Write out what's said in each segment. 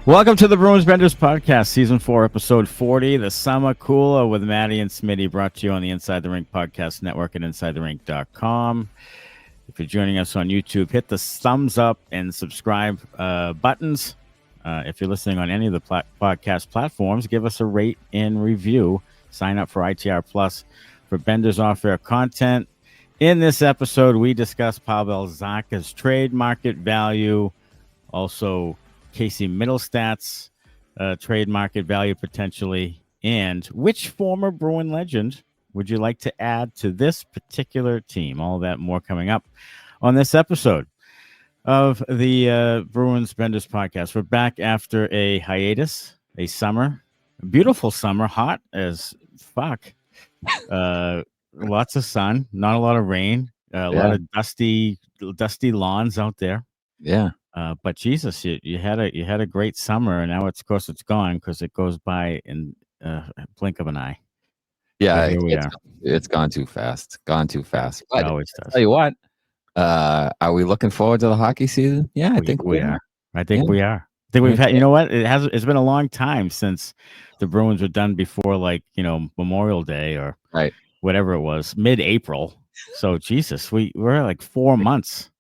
Welcome to the Bruins Benders Podcast, Season 4, Episode 40, the Summah Coolah with Maddie and Smitty, brought to you on the Inside the Rink Podcast Network at InsideTheRink.com. If you're joining us on YouTube, hit the thumbs up and subscribe buttons. If you're listening on any of the podcast platforms, give us a rate and review. Sign up for ITR Plus for Benders Off-Air content. In this episode, we discuss Pavel Zacha's trade market value, also Casey Middlestadt's trade market value potentially, and which former Bruin legend would you like to add to this particular team? All that more coming up on this episode of the Bruins Benders Podcast. We're back after a hiatus, a summer, a beautiful summer, hot as fuck. Lots of sun, not a lot of rain, a lot of dusty lawns out there. Yeah. But Jesus, you had a great summer, and now of course it's gone because it goes by in a blink of an eye. Yeah, it's gone too fast. But It always does. Tell you what, are we looking forward to the hockey season? Yeah, I think we are. I think we are. I think we've had. You know what? It's been a long time since the Bruins were done before, Memorial Day or whatever it was, mid-April. So Jesus, we're like 4 months.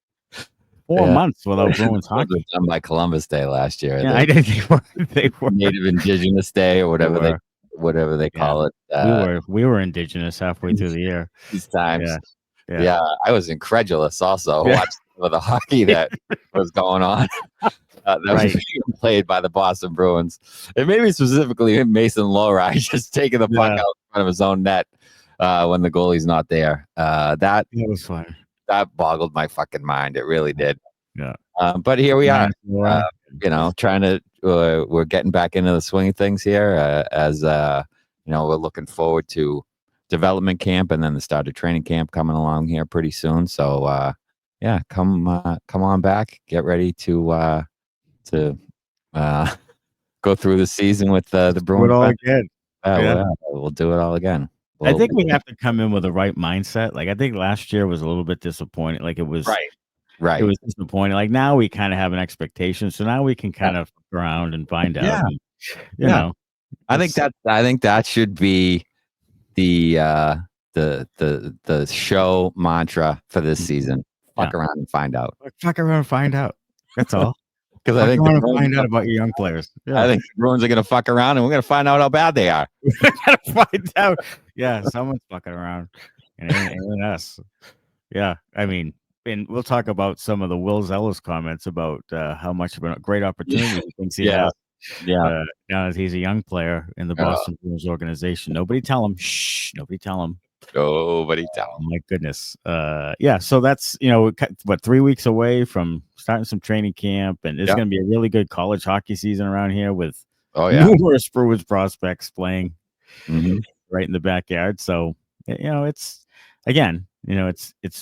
4 months without Bruins hockey. Done by Columbus Day last year. Yeah, I didn't think they were Native Indigenous Day or whatever they call it. We were indigenous halfway through the year. These times. Yeah, I was incredulous also watching some of the hockey that was going on. That was being played by the Boston Bruins. And maybe specifically Mason Lohrei just taking the puck out in front of his own net when the goalie's not there. That was fun. That boggled my fucking mind. It really did. Yeah. But here we are, trying to, we're getting back into the swing of things here as we're looking forward to development camp and then the start of training camp coming along here pretty soon. So, come on back, get ready to go through the season with the Bruins. All again. We'll do it all again. I think we have to come in with the right mindset. Like, I think last year was a little bit disappointing. Like, it was right. It was disappointing. Like, now we kind of have an expectation, so now we can kind of fuck around and find out. Yeah. And, you know, I think that should be the show mantra for this season. Fuck around and find out. Fuck around and find out. That's all. Because I think want to find out about your young players. Yeah. I think the Bruins are going to fuck around, and we're going to find out how bad they are. We're going to find out. Yeah, someone's fucking around, and it ain't us. Yeah, I mean, and we'll talk about some of the Will Zeller's comments about how much of a great opportunity he thinks he has. Yeah. Now that he's a young player in the Boston Bruins organization. Nobody tell him. Shh. Nobody tell him. Nobody tell him. My goodness. So that's, 3 weeks away from starting some training camp, and it's going to be a really good college hockey season around here with numerous Bruins prospects playing right in the backyard. So, it's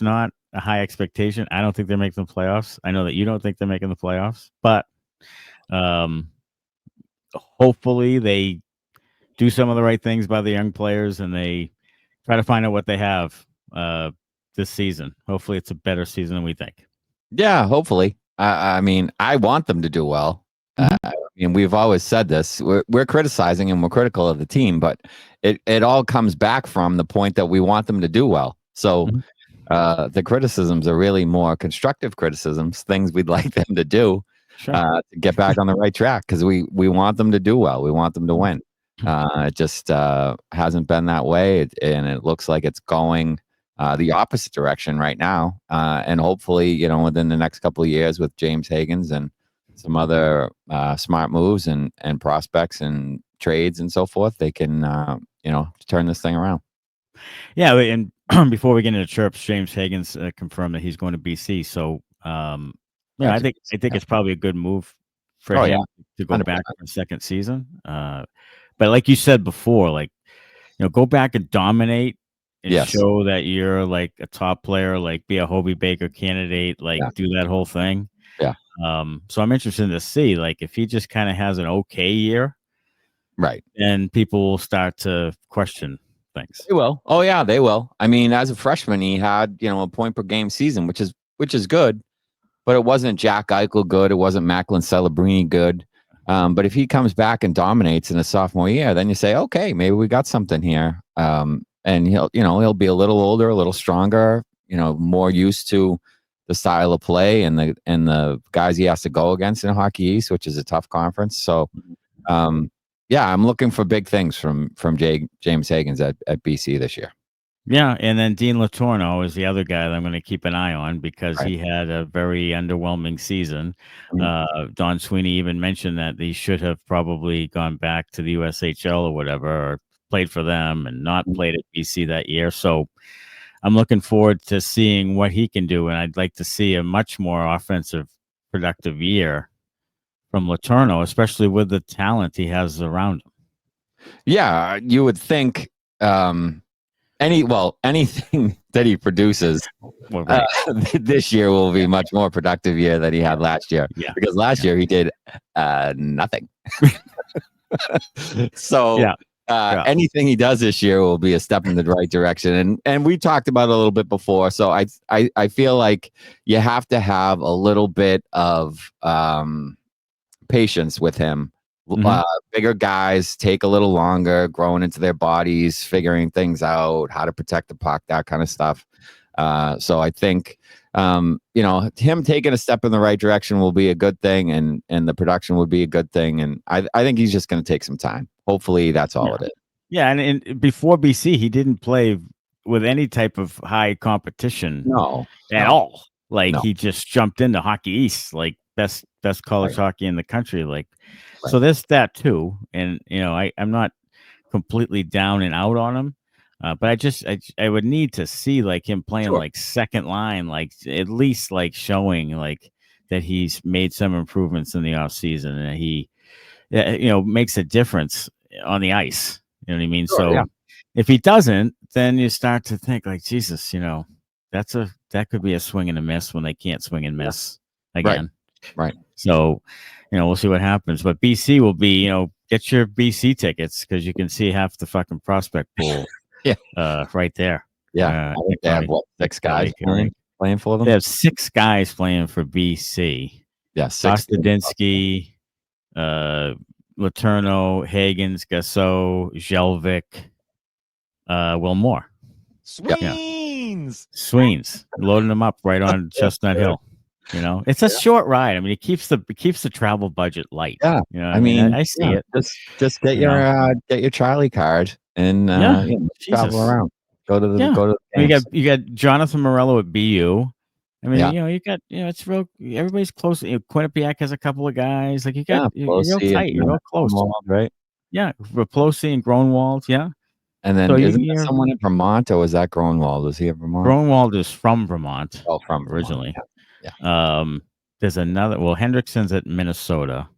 not a high expectation. I don't think they're making the playoffs. I know that you don't think they're making the playoffs, but hopefully they do some of the right things by the young players and they try to find out what they have this season. Hopefully it's a better season than we think. Yeah, hopefully. I mean, I want them to do well. We've always said this. We're criticizing and we're critical of the team, but it all comes back from the point that we want them to do well. So the criticisms are really more constructive criticisms, things we'd like them to do to get back on the right track, because we want them to do well. We want them to win. It just hasn't been that way, and it looks like it's going the opposite direction right now. And hopefully, within the next couple of years with James Higgins and some other smart moves and prospects and trades and so forth, they can, turn this thing around. Yeah, and before we get into chirps, James Higgins confirmed that he's going to BC. So, I think it's probably a good move for him to go 100%. Back for a second season. But like you said before, go back and dominate and show that you're like a top player, like be a Hobie Baker candidate, do that whole thing. Yeah. So I'm interested to see, if he just kind of has an okay year, right? And people will start to question things. They will. Oh yeah, they will. I mean, as a freshman, he had a point per game season, which is good, but it wasn't Jack Eichel good. It wasn't Macklin Celebrini good. But if he comes back and dominates in his sophomore year, then you say, okay, maybe we got something here. And he'll be a little older, a little stronger, more used to the style of play and the guys he has to go against in Hockey East, which is a tough conference. So, I'm looking for big things from James Higgins at BC this year. Yeah, and then Dean Letourneau is the other guy that I'm going to keep an eye on because he had a very underwhelming season. Don Sweeney even mentioned that he should have probably gone back to the USHL or whatever, or played for them and not played at BC that year. So I'm looking forward to seeing what he can do, and I'd like to see a much more offensive, productive year from Letourneau, especially with the talent he has around him. Yeah, you would think anything that he produces this year will be much more productive year than he had last year. Yeah. Because last year he did nothing. So anything he does this year will be a step in the right direction. And we talked about it a little bit before. So I feel like you have to have a little bit of patience with him. Bigger guys take a little longer, growing into their bodies, figuring things out, how to protect the puck, that kind of stuff. So I think, him taking a step in the right direction will be a good thing, and the production would be a good thing. And I think he's just going to take some time. Hopefully that's all it is. Yeah. And before BC, he didn't play with any type of high competition at all. He just jumped into Hockey East, like best college hockey in the country. So there's that too. And, I'm not completely down and out on him. But I would need to see him playing second line, at least showing that he's made some improvements in the off season and he, makes a difference on the ice. You know what I mean? If he doesn't, then you start to think Jesus, that could be a swing and a miss when they can't swing and miss again. Right. So, we'll see what happens. But BC will be, get your BC tickets because you can see half the fucking prospect pool. Right there. Yeah. I think they have 6 guys playing for them? They have 6 guys playing for BC. Yeah, 6. Kostadinsky, Letourneau, Higgins, Gasso, Jelvik, Wilmore. Sweens. Loading them up right on Chestnut Hill. It's a short ride. I mean, it keeps the travel budget light. Yeah. I see it. Just get your Charlie card and travel around. Go to the games. You got Jonathan Morello at BU. I mean, you got it's real. Everybody's close. Quinnipiac has a couple of guys. You're real tight. You're real close, right? Yeah, Raplosi and Gronwald. Yeah. And then isn't there someone in Vermont, or was that Gronwald? Was he at Vermont? Gronwald is from Vermont. Oh, from originally. Vermont. Yeah. There's another. Well, Hendrickson's at Minnesota.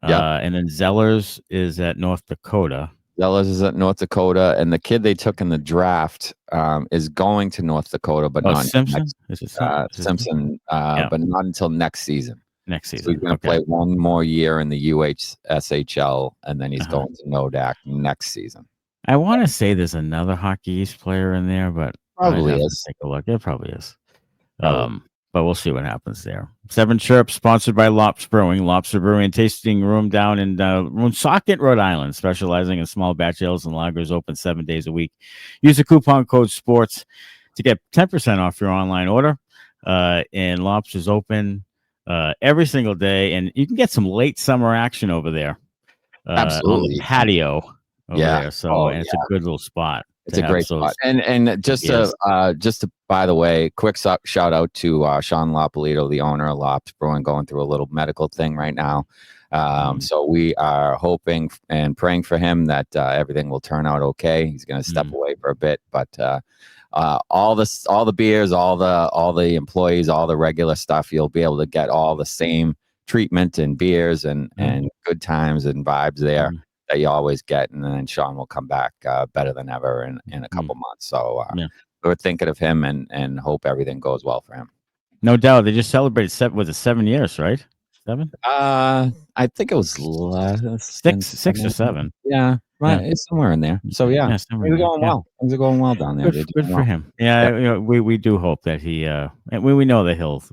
And then Zellers is at North Dakota. Zellers is at North Dakota, and the kid they took in the draft is going to North Dakota, but not Simpson. Simpson, but not until next season. So he's going to play one more year in the USHL, and then he's going to NODAC next season. I want to say there's another Hockey East player in there, but probably is. Take a look. It probably is. But we'll see what happens there. 7 Chirps, sponsored by Lops Brewing. Lobster Brewing Tasting Room down in Woonsocket, Rhode Island, specializing in small batch ales and lagers, open 7 days a week. Use the coupon code SPORTS to get 10% off your online order. And Lops is open every single day, and you can get some late summer action over there. Absolutely. On the patio over there. So it's a good little spot. It's a great spot. And just to by the way, quick shout out to Sean Lopolito, the owner of Lops Brewing, going through a little medical thing right now. So we are hoping and praying for him that everything will turn out okay. He's going to step away for a bit, but all the beers, all the employees, all the regular stuff, you'll be able to get all the same treatment and beers and good times and vibes there that you always get. And then Sean will come back better than ever in a couple months. So we're thinking of him and hope everything goes well for him. No doubt. They just celebrated 7 years, right? 7? I think it was less 6 or 7. Yeah. Right. It's somewhere in there. So things are going well. Things are going well down there. Good for him. Yeah. We do hope that he we know that he'll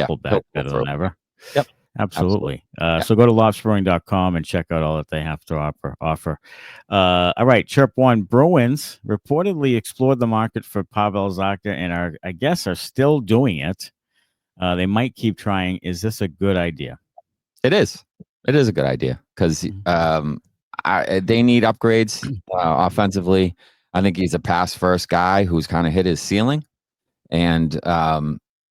pull back better than ever. Yep. Absolutely. Yeah. So go to lobsterbrewing.com and check out all that they have to offer. All right. Chirp one. Bruins reportedly explored the market for Pavel Zacha and are still doing it. They might keep trying. Is this a good idea? It is. It is a good idea because they need upgrades offensively. I think he's a pass-first guy who's kind of hit his ceiling. And,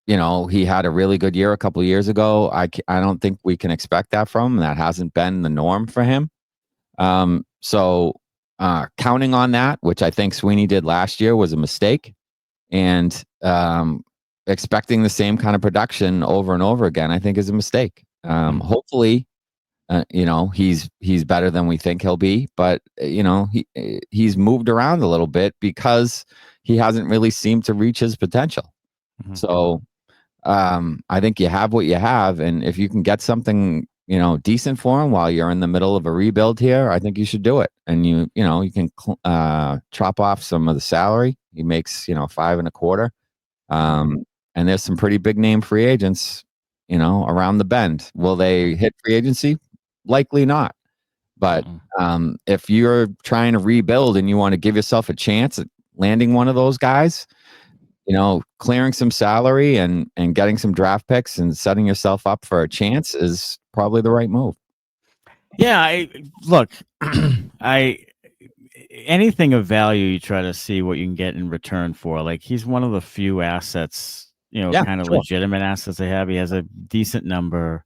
he had a really good year a couple of years ago. I don't think we can expect that from him. That hasn't been the norm for him. So counting on that, which I think Sweeney did last year, was a mistake. And expecting the same kind of production over and over again, I think, is a mistake. Hopefully, he's better than we think he'll be. But, he's moved around a little bit because he hasn't really seemed to reach his potential. So I think you have what you have. And if you can get something, decent for him while you're in the middle of a rebuild here, I think you should do it. And you can chop off some of the salary. He makes, $5.25. And there's some pretty big name free agents, around the bend. Will they hit free agency? Likely not. But if you're trying to rebuild and you want to give yourself a chance at landing one of those guys, clearing some salary and getting some draft picks and setting yourself up for a chance is probably the right move. Yeah, anything of value, you try to see what you can get in return for. Like, he's one of the few assets, kind of legitimate assets they have. He has a decent number.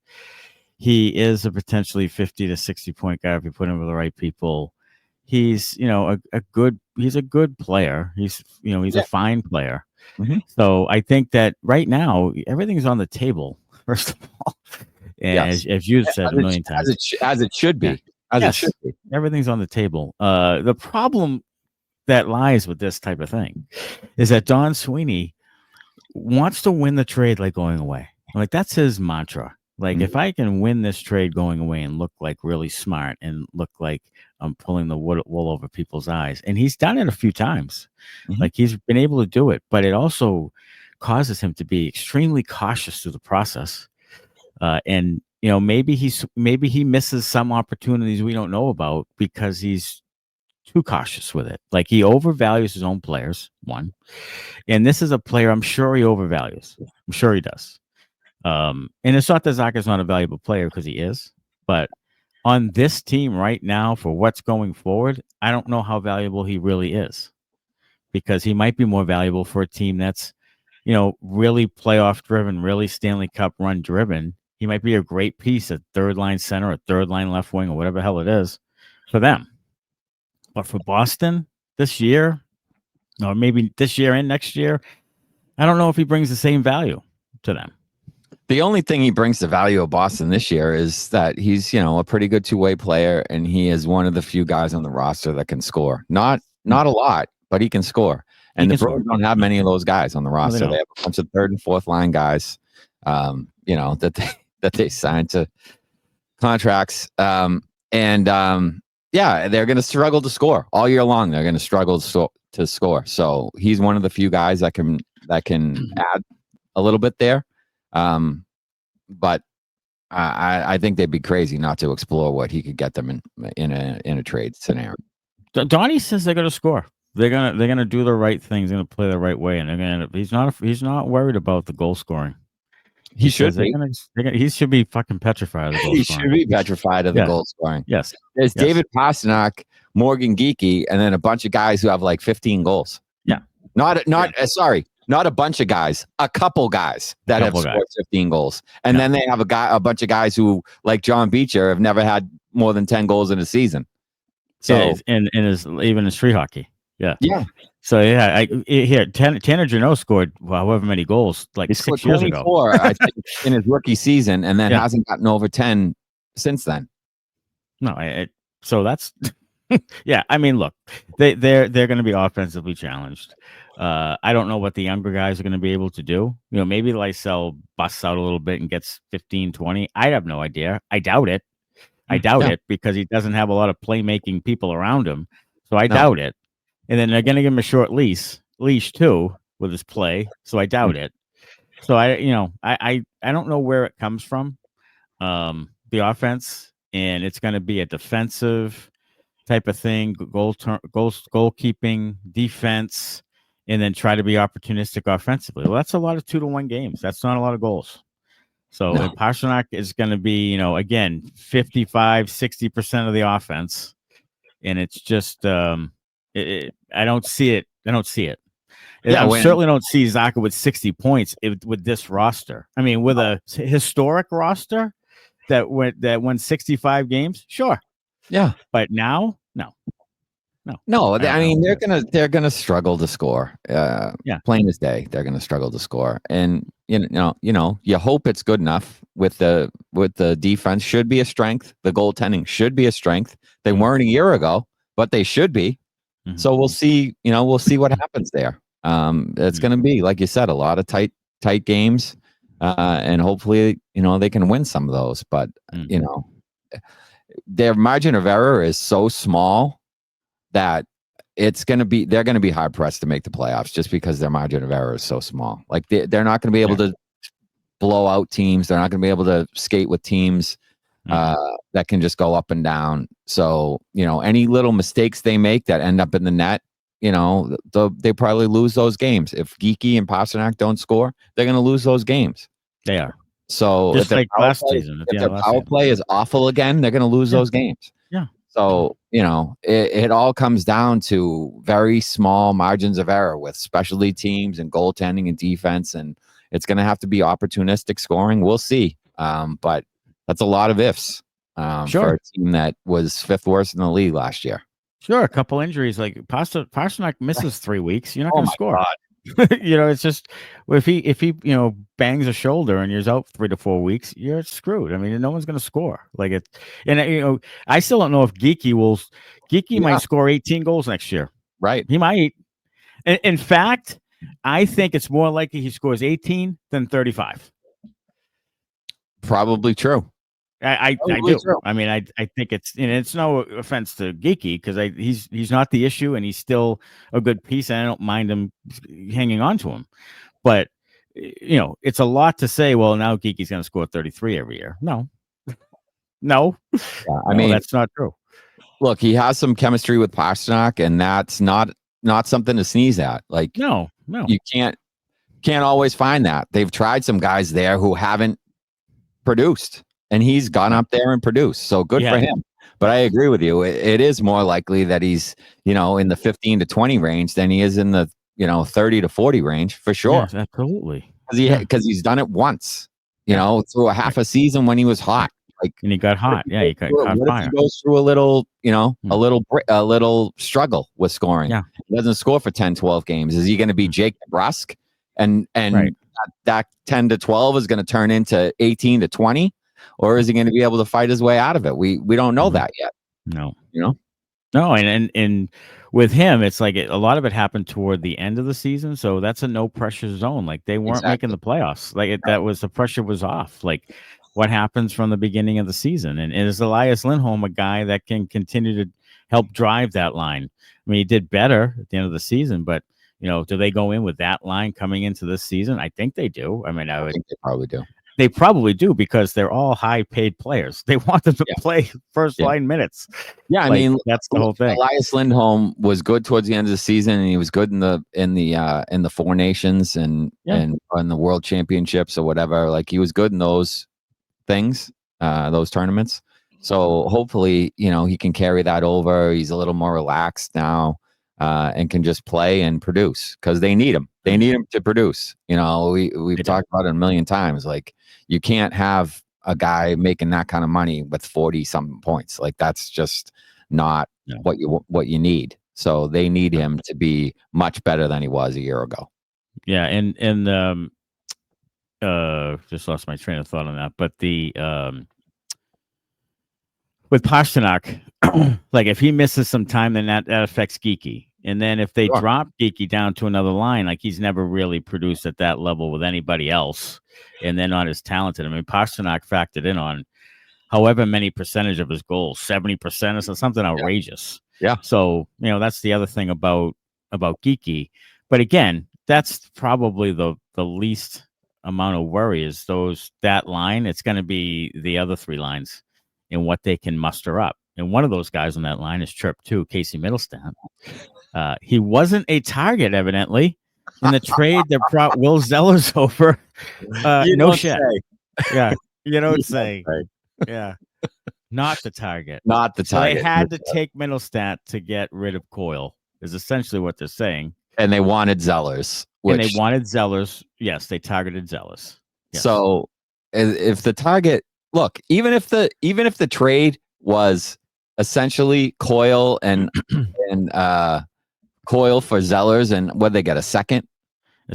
He is a potentially 50 to 60 point guy if you put him with the right people. He's, he's a good player. He's a fine player. So I think that right now everything's on the table, first of all. And as you've said a million times, as it should be. It should be. Everything's on the table. The problem that lies with this type of thing is that Don Sweeney wants to win the trade like going away. Like, that's his mantra. Like, if I can win this trade going away and look like really smart and look like I'm pulling the wool over people's eyes. And he's done it a few times. Like, he's been able to do it, but it also causes him to be extremely cautious through the process. And, maybe he misses some opportunities we don't know about because he's too cautious with it. Like, he overvalues his own players, one. And this is a player I'm sure he overvalues. I'm sure he does. And it's not that Zacha's not a valuable player, because he is. But on this team right now, for what's going forward, I don't know how valuable he really is, because he might be more valuable for a team that's, really playoff driven, really Stanley Cup run driven. He might be a great piece at third line center or third line left wing or whatever the hell it is for them. But for Boston this year, or maybe this year and next year, I don't know if he brings the same value to them. The only thing he brings to value of Boston this year is that he's, a pretty good two-way player, and he is one of the few guys on the roster that can score. Not a lot, but he can score. And the Bruins don't have many of those guys on the roster. They have a bunch of third and fourth line guys, that they signed to contracts. They're going to struggle to score all year long. They're going to struggle to score. So he's one of the few guys that can add a little bit there. But I think they'd be crazy not to explore what he could get them in a trade scenario. Donnie says they're going to score. They're gonna do the right things. They're gonna play the right way, and he's not worried about the goal scoring. He should be. He should be fucking petrified of the goal scoring. Should be petrified of the goal scoring. Yes. There's David Pastrnak, Morgan Geekie, and then a bunch of guys who have like 15 goals. Yeah. Not a bunch of guys, a couple guys that have scored 15 goals. And then they have a bunch of guys who, like John Beecher, have never had more than 10 goals in a season. So even in street hockey. Yeah. Yeah. So Tanner Jeannot scored however many goals like 6 years ago. I think, in his rookie season, and then hasn't gotten over 10 since then. No, so that's yeah. I mean, look, they're going to be offensively challenged. I don't know what the younger guys are going to be able to do. Maybe Lysell busts out a little bit and gets 15, 20. I have no idea. I doubt it. It because he doesn't have a lot of playmaking people around him. So I doubt it. And then they're going to give him a short leash too with his play. So I doubt it. So I don't know where it comes from. the offense, and it's going to be a defensive type of thing, goalkeeping, defense, and then try to be opportunistic offensively. Well, that's a lot of 2-1 games. That's not a lot of goals. So and Pastrnak is going to be, again, 55, 60% of the offense. And it's just, I don't see it. I certainly don't see Zacha with 60 points with this roster. I mean, with a historic roster that won 65 games, sure. Yeah. But now, no. I mean, they're gonna struggle to score. Plain as day, they're gonna struggle to score. And you hope it's good enough with the defense. Should be a strength. The goaltending should be a strength. They weren't a year ago, but they should be. Mm-hmm. So we'll see. We'll see what happens there. It's gonna be, like you said, a lot of tight games, and hopefully, they can win some of those. But their margin of error is so small that they're going to be hard pressed to make the playoffs just because their margin of error is so small. Like they're not going to be able to blow out teams. They're not going to be able to skate with teams that can just go up and down. So, any little mistakes they make that end up in the net, they probably lose those games. If Geekie and Pastrnak don't score, they're going to lose those games. They are. So just like last season. If their power play is awful again, they're going to lose those games. Yeah. So, it all comes down to very small margins of error with specialty teams and goaltending and defense. And it's going to have to be opportunistic scoring. We'll see. But that's a lot of ifs for a team that was 5th worst in the league last year. Sure. A couple injuries, like Pastrnak misses 3 weeks. You're not going to score. God. It's just if he bangs a shoulder and you're out 3 to 4 weeks, you're screwed. I mean, no one's going to score like it. And I still don't know if Geekie might score 18 goals next year. Right? He might. In fact, I think it's more likely he scores 18 than 35. Probably true. I do. True. I mean, I think it's no offense to Geekie because he's not the issue and he's still a good piece and I don't mind him hanging on to him. But it's a lot to say, well, now Geekie's going to score 33 every year. No. I mean, that's not true. Look, he has some chemistry with Pastrnak and that's not something to sneeze at. Like, no. You can't always find that. They've tried some guys there who haven't produced. And he's gone up there and produced. So good for him. But I agree with you. It is more likely that he's, in the 15 to 20 range than he is in the, 30 to 40 range for sure. Yes, absolutely. Because he's done it once, through a half a season when he was hot. And he got hot. Yeah, he got fire. He goes through a little, a little struggle with scoring. Yeah. He doesn't score for 10, 12 games. Is he going to be Jake DeBrusk? And that 10 to 12 is going to turn into 18 to 20? Or is he going to be able to fight his way out of it? We don't know that yet. No. No, and with him, it's like a lot of it happened toward the end of the season, so that's a no pressure zone. Like they weren't making the playoffs. Like the pressure was off. Like what happens from the beginning of the season? And is Elias Lindholm a guy that can continue to help drive that line? I mean, he did better at the end of the season, but do they go in with that line coming into this season? I think they do. I mean, I think they probably do. They probably do because they're all high-paid players. They want them to play first-line minutes. Yeah, I mean that's the whole thing. Elias Lindholm was good towards the end of the season, and he was good in the Four Nations and in the World Championships or whatever. Like he was good in those things, those tournaments. So hopefully, he can carry that over. He's a little more relaxed now, and can just play and produce because they need him. They need him to produce. We've talked about it a million times. Like you can't have a guy making that kind of money with 40-something points. Like that's just not what you need. So they need him to be much better than he was a year ago. Yeah, and just lost my train of thought on that. But with Pastrnak, like if he misses some time, then that affects Geekie. And then if they drop Geekie down to another line, like he's never really produced at that level with anybody else, and they're not as talented. I mean, Pastrnak factored in on however many percentage of his goals, 70% or something outrageous. Yeah. So, that's the other thing about Geekie. But again, that's probably the least amount of worry is that line. It's going to be the other three lines and what they can muster up. And one of those guys on that line is Chirp too, Casey Middlestadt. He wasn't a target, evidently, in the trade that brought Will Zellers over. No shit. Yeah, you don't say. Yeah, not the target. Not the target. So they had to take Middlestadt to get rid of Coyle, is essentially what they're saying. And they wanted Zellers. And they wanted Zellers. Yes, they targeted Zellers. Yes. So if the target, look, even if the trade was essentially Coyle and Coyle for Zellers, and what they get, a second?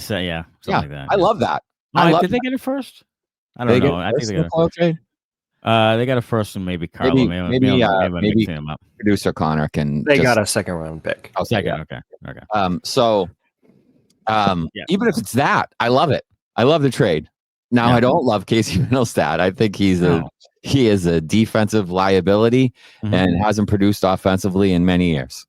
Yeah, like that. I love that. Did they get it first? I don't know. I think they got a Coyle trade. They got a first, and maybe Carlo. Maybe mixing them up. Producer Connor can. They got a second round pick. Oh, second. Okay. Even if it's that, I love it. I love the trade. Now I don't love Casey Middlestadt. I think he is a defensive liability and hasn't produced offensively in many years.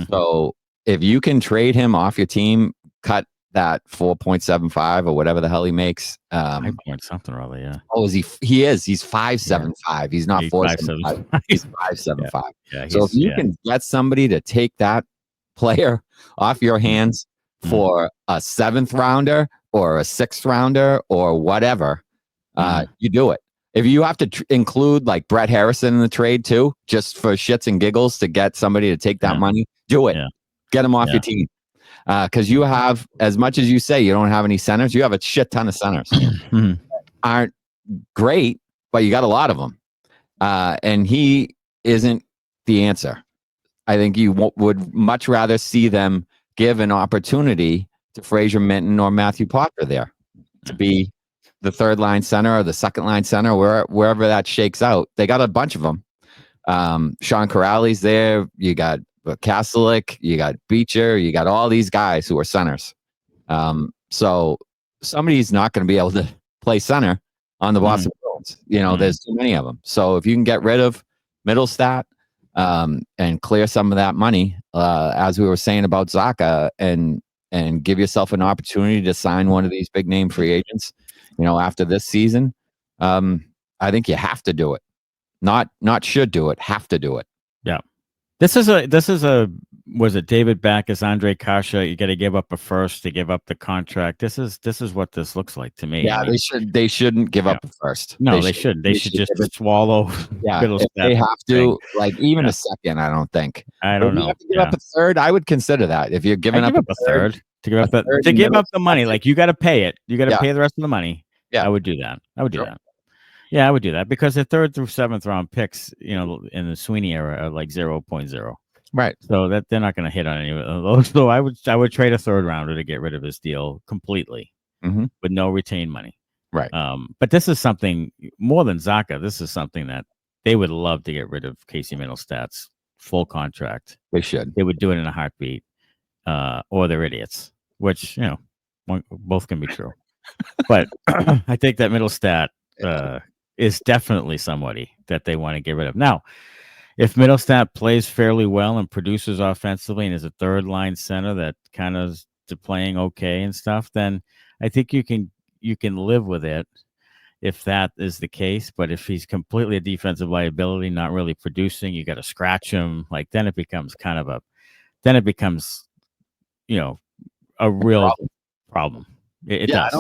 So if you can trade him off your team, cut that 4.75 or whatever the hell he makes. 5 point something or other, yeah. Oh, is he? He is. He's 5.75. He's not 4.75. He's 5.75. Yeah, so if you can get somebody to take that player off your hands for a 7th rounder or a 6th rounder or whatever, you do it. If you have to include like Brett Harrison in the trade too, just for shits and giggles to get somebody to take that money, do it. Get him off your team. Because you have, as much as you say you don't have any centers, you have a shit ton of centers. Aren't great, but you got a lot of them. And he isn't the answer. I think you would much rather see them give an opportunity to Fraser Minton or Matthew Potter there to be the 3rd line center or the 2nd line center, wherever that shakes out. They got a bunch of them. Sean Corrali's there. You got Kastelic, you got Beecher, you got all these guys who are centers. So somebody's not going to be able to play center on the Boston Bruins. There's too many of them. So if you can get rid of Middlestadt and clear some of that money, as we were saying about Zacha, and give yourself an opportunity to sign one of these big name free agents, after this season, I think you have to do it. Not should do it, have to do it. Yeah. This is a was it David Backes, Andre Kasha? You got to give up a first to give up the contract. This is what this looks like to me. Yeah, they shouldn't give up a first. No, they shouldn't. They should just swallow. Yeah, if they have to, like even a second. I don't think. I don't know. You have to give up a third. I would consider that if you're giving up a third to give up the money. Like you got to pay it. You got to pay the rest of the money. Yeah, I would do that. Yeah, I would do that because the 3rd through 7th round picks, in the Sweeney era are like 0.0. Right. So that they're not going to hit on any of those. So I would trade a 3rd rounder to get rid of his deal completely with no retained money. Right. But this is something more than Zacha. This is something that they would love to get rid of Casey Middlestadt's full contract. They should. They would do it in a heartbeat, or they're idiots, which, both can be true. But I think that Middlestadt is definitely somebody that they want to get rid of. Now, if Middlestadt plays fairly well and produces offensively and is a 3rd line center that kind of is playing okay and stuff, then I think you can live with it if that is the case. But if he's completely a defensive liability, not really producing, you got to scratch him. Like then it becomes a real problem. It does. I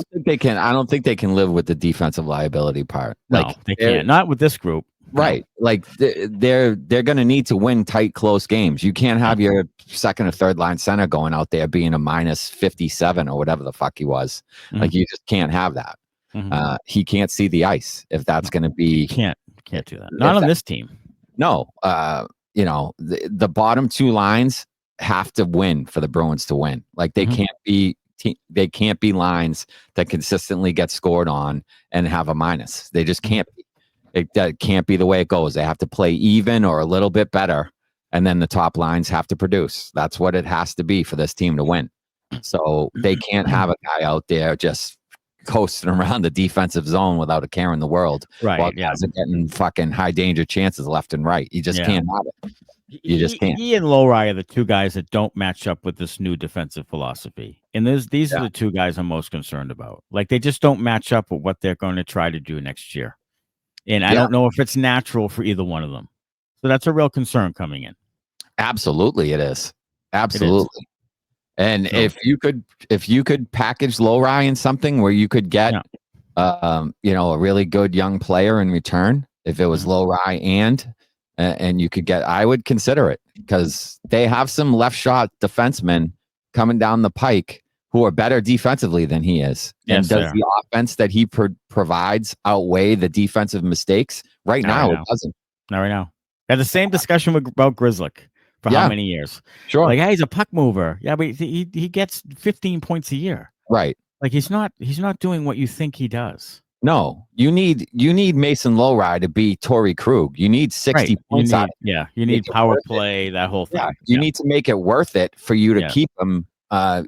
don't think they can live with the defensive liability part. No, they can't. Not with this group. Right. Like they're going to need to win tight, close games. You can't have your 2nd or 3rd line center going out there being a minus 57 or whatever the fuck he was. Like you just can't have that. He can't see the ice if that's going to be. Can't do that. Not on this team. No. The bottom 2 lines have to win for the Bruins to win. Like they can't be. They can't be lines that consistently get scored on and have a minus. They just can't be. That can't be the way it goes. They have to play even or a little bit better, and then the top lines have to produce. That's what it has to be for this team to win. So they can't have a guy out there just coasting around the defensive zone without a care in the world. Right. While Yeah. guys are getting fucking high danger chances left and right. You just can't have it. You just can't. He and Lohrei are the two guys that don't match up with this new defensive philosophy. And these are the two guys I'm most concerned about. Like, they just don't match up with what they're going to try to do next year. And I don't know if it's natural for either one of them. So that's a real concern coming in. Absolutely, it is. Absolutely. And So- if you could package Lohrei in something where you could get a really good young player in return, if it was Lohrei and you could get, I would consider it, because they have some left shot defensemen coming down the pike who are better defensively than he is. And does the offense that he provides outweigh the defensive mistakes? Right now, it doesn't. Not right now. Had the same discussion about Grzelcyk for how many years? Sure. Like, hey, he's a puck mover. Yeah, but he gets 15 points a year. Right. Like, he's not doing what you think he does. No, you need Mason Lohrei to be Torrey Krug. You need 60 points out. Yeah, you need power play, that whole thing. Yeah, you need to make it worth it for you to keep him,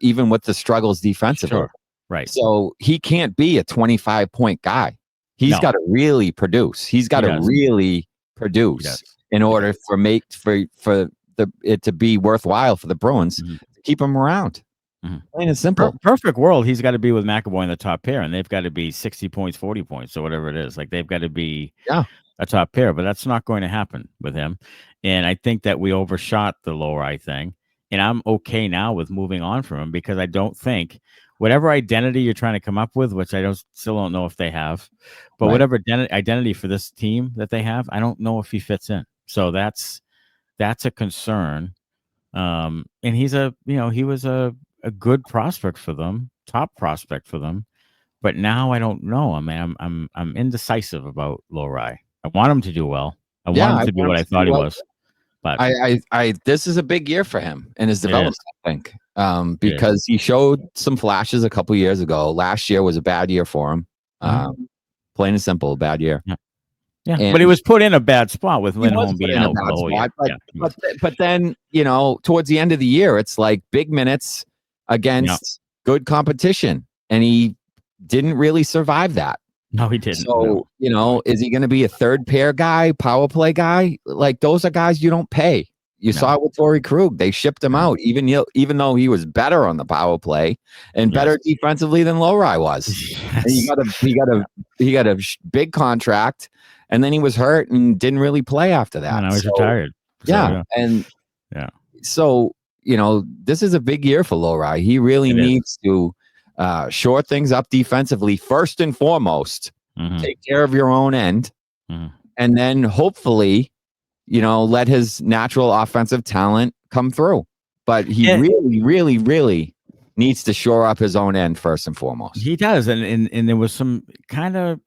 even with the struggles defensively. Sure. Right. So he can't be a 25-point guy. He's got to really produce. He's got to really produce in order for it to be worthwhile for the Bruins to keep him around. Plain and simple. Perfect world, he's got to be with McAvoy in the top pair, and they've got to be 60 points, 40 points, or whatever it is. Like, they've got to be a top pair, but that's not going to happen with him. And I think that we overshot the Lohrei thing, and I'm okay now with moving on from him, because I don't think whatever identity you're trying to come up with, which I still don't know if they have, but whatever identity for this team that they have, I don't know if he fits in. So that's a concern. And he was a good prospect for them, top prospect for them, but now I don't know. I mean, I'm indecisive about Lohrei. I want him to do well. I want him to be what I thought he was. But I this is a big year for him in his development, I think, because he showed some flashes a couple years ago. Last year was a bad year for him. Plain and simple, bad year. Yeah, but he was put in a bad spot with Lindholm being out the whole year. But then, towards the end of the year, it's like big minutes against good competition, and he didn't really survive that. No, he didn't. So, is he going to be a third pair guy, power play guy? Like, those are guys you don't pay. You saw it with Torrey Krug. They shipped him out, even though he was better on the power play and better defensively than Lohrei was. And he got a big contract, and then he was hurt and didn't really play after that. And I was retired. So, this is a big year for Lohrei. He really needs to shore things up defensively first and foremost. Take care of your own end, and then hopefully, let his natural offensive talent come through. But he really, really, really needs to shore up his own end first and foremost. He does, and there was some kind of,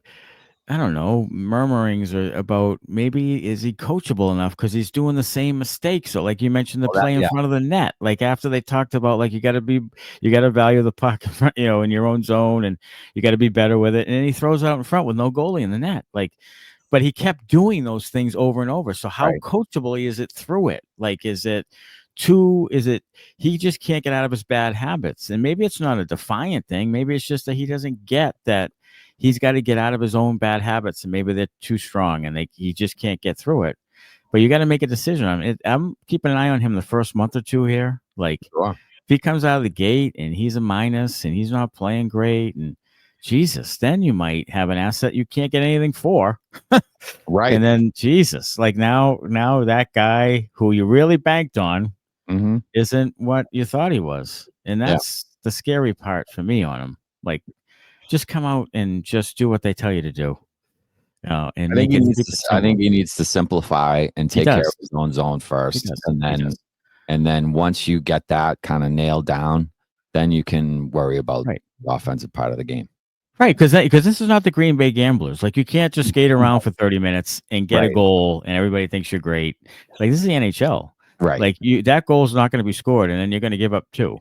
I don't know, murmurings about maybe is he coachable enough because he's doing the same mistakes. So, like you mentioned, the play in front of the net. Like, after they talked about, like, you got to value the puck, in your own zone, and you got to be better with it. And then he throws out in front with no goalie in the net. Like, but he kept doing those things over and over. So how coachable is it through it? Like, is it he just can't get out of his bad habits? And maybe it's not a defiant thing. Maybe it's just that he doesn't get that. He's got to get out of his own bad habits, and maybe they're too strong, and he just can't get through it. But you got to make a decision on it. I'm keeping an eye on him the first month or two here. Like, if he comes out of the gate and he's a minus and he's not playing great, and Jesus, then you might have an asset you can't get anything for. Right. And then, Jesus, like now that guy who you really banked on isn't what you thought he was. And that's the scary part for me on him. Like, just come out and just do what they tell you to do. And I think he needs to simplify and take care of his own zone first, and then once you get that kind of nailed down, then you can worry about the offensive part of the game. Right, because this is not the Green Bay Gamblers. Like, you can't just skate around for 30 minutes and get a goal, and everybody thinks you're great. Like, this is the NHL. Right. Like, that goal is not going to be scored, and then you're going to give up 2.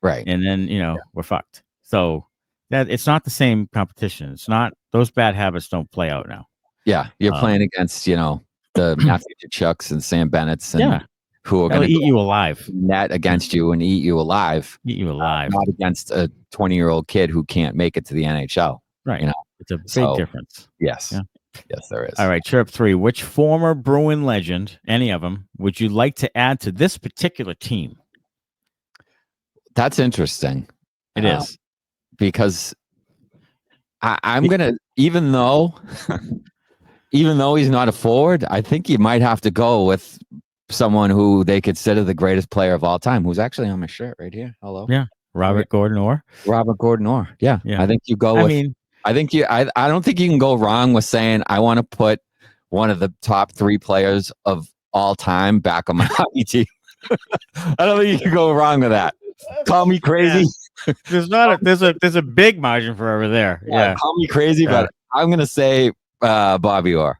Right. And then we're fucked. So that it's not the same competition. It's not, those bad habits don't play out now. Yeah, you're playing against the Matthew Tkachuks and Sam Bennett's, and who are going to eat you alive, net against you and eat you alive. Not not against a 20-year-old kid who can't make it to the NHL. Right. You know, It's a big difference. Yes. Yeah. Yes, there is. All right. Chirp 3. Which former Bruin legend, any of them, would you like to add to this particular team? That's interesting. It is. Because I'm going to, even though he's not a forward, I think you might have to go with someone who they consider the greatest player of all time, who's actually on my shirt right here. Hello. Yeah. Robert Gordon-Orr. Yeah. I think you go with, I don't think you can go wrong with saying, I want to put one of the top 3 players of all time back on my hockey team. I don't think you can go wrong with that. Call me crazy. Yeah. There's a big margin for over there. Yeah. Call me crazy, but I'm going to say Bobby Orr.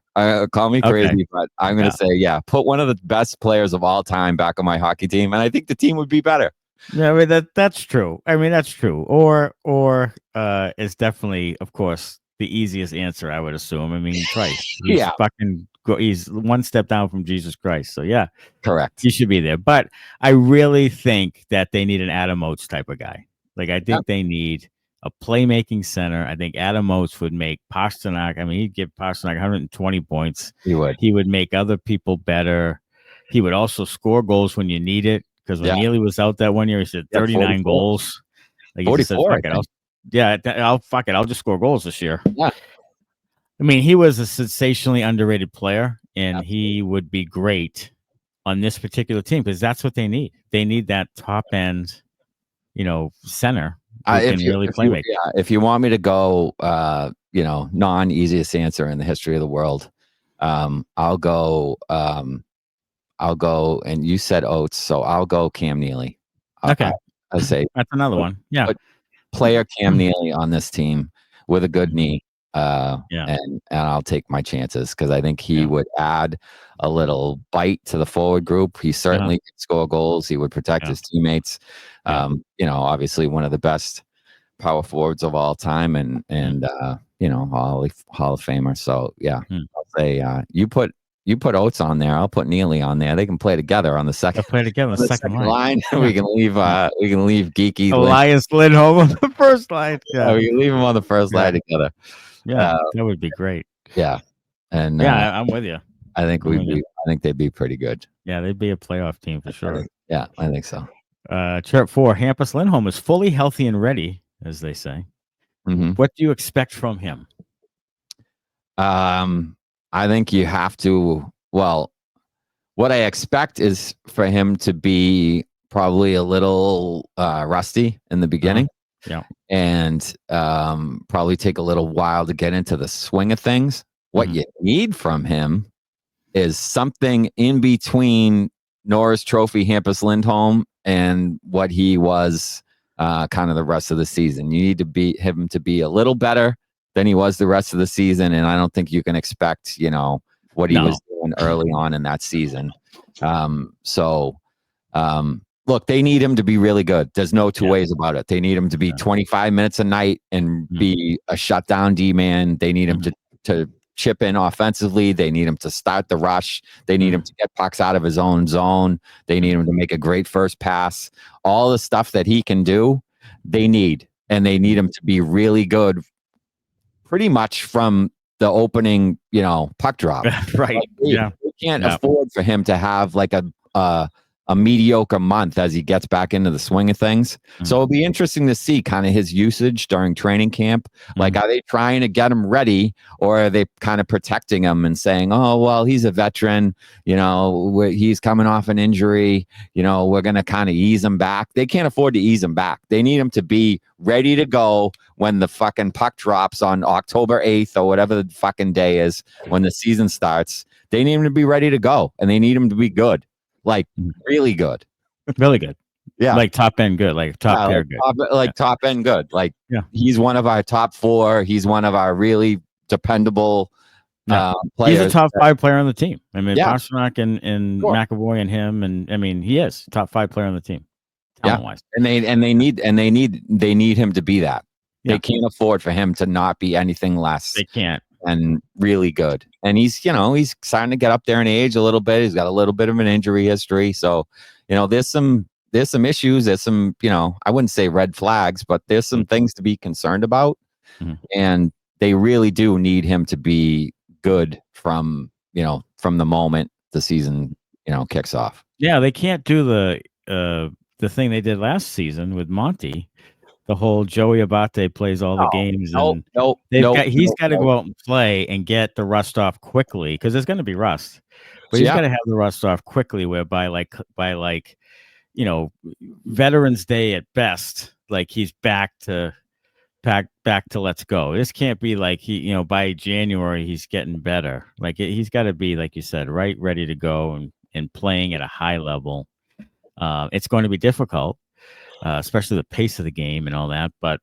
Call me crazy, but I'm going to say, put one of the best players of all time back on my hockey team, and I think the team would be better. Yeah, I mean that's true. That's true. Or is definitely, of course, the easiest answer, I would assume. Christ. He's one step down from Jesus Christ. So yeah, correct. He should be there. But I really think that they need an Adam Oates type of guy. Like I think they need a playmaking center. I think Adam Oates would make Pastrnak. He'd give Pastrnak 120 points. He would. He would make other people better. He would also score goals when you need it. Because when Neely was out that one year, he said 39 goals. Like 44. I'll just score goals this year. Yeah. He was a sensationally underrated player, and he would be great on this particular team because that's what they need. They need that top end, center who can really play make. Yeah, if you want me to go, non-easiest answer in the history of the world, I'll go. And you said Oates, so I'll go Cam Neely. Okay. I say that's another one. Yeah. Player Cam Neely on this team with a good knee. And I'll take my chances because I think he would add a little bite to the forward group. He certainly could score goals. He would protect his teammates. Obviously one of the best power forwards of all time and Hall of Famer. So I'll say you put Oates on there. I'll put Neely on there. They can play together on the second. They'll play together on the second line. We can leave Geekie, Elias Lindholm on the first line. Yeah, we can leave them on the first line together. Yeah, that would be great. Yeah, and I'm with you. I think I think they'd be pretty good. Yeah, they'd be a playoff team for sure. Yeah, I think so. Chart 4, Hampus Lindholm is fully healthy and ready, as they say. Mm-hmm. What do you expect from him? I think you have to. Well, what I expect is for him to be probably a little rusty in the beginning. Yeah. And probably take a little while to get into the swing of things. What you need from him is something in between Norris Trophy Hampus Lindholm and what he was kind of the rest of the season. You need to him to be a little better than he was the rest of the season, and I don't think you can expect, what he was doing early on in that season. Look, they need him to be really good. There's no two ways about it. They need him to be 25 minutes a night and be a shutdown D-man. They need him to chip in offensively. They need him to start the rush. They need him to get pucks out of his own zone. They need him to make a great first pass. All the stuff that he can do, they need. And they need him to be really good pretty much from the opening, puck drop. Right. We can't afford for him to have like a mediocre month as he gets back into the swing of things. So it'll be interesting to see kind of his usage during training camp. Like, are they trying to get him ready, or are they kind of protecting him and saying, oh, well, he's a veteran, he's coming off an injury, we're going to kind of ease him back. They can't afford to ease him back. They need him to be ready to go when the fucking puck drops on October 8th or whatever the fucking day is when the season starts. They need him to be ready to go, and they need him to be good. Like really good. Really good. Yeah. Like top end good. Like top tier good. Top end good. Like he's one of our top 4. He's one of our really dependable players. He's a top 5 player on the team. Pastrnak and McAvoy and him, and he is top 5 player on the team. Talent-wise. And they need him to be that. They can't afford for him to not be anything less. They can't. And really good. And he's starting to get up there in age a little bit. He's got a little bit of an injury history. So, there's some there's some issues. There's some, I wouldn't say red flags, but there's some things to be concerned about. And they really do need him to be good from the moment the season, kicks off. Yeah, they can't do the thing they did last season with Monty. The whole Joey Abate plays all the games, and he's got to go out and play and get the rust off quickly, because there's going to be rust. But he's got to have the rust off quickly, where by Veterans Day at best, like he's back to let's go. This can't be like by January he's getting better. Like he's got to be, like you said, ready to go and playing at a high level. It's going to be difficult. Especially the pace of the game and all that. But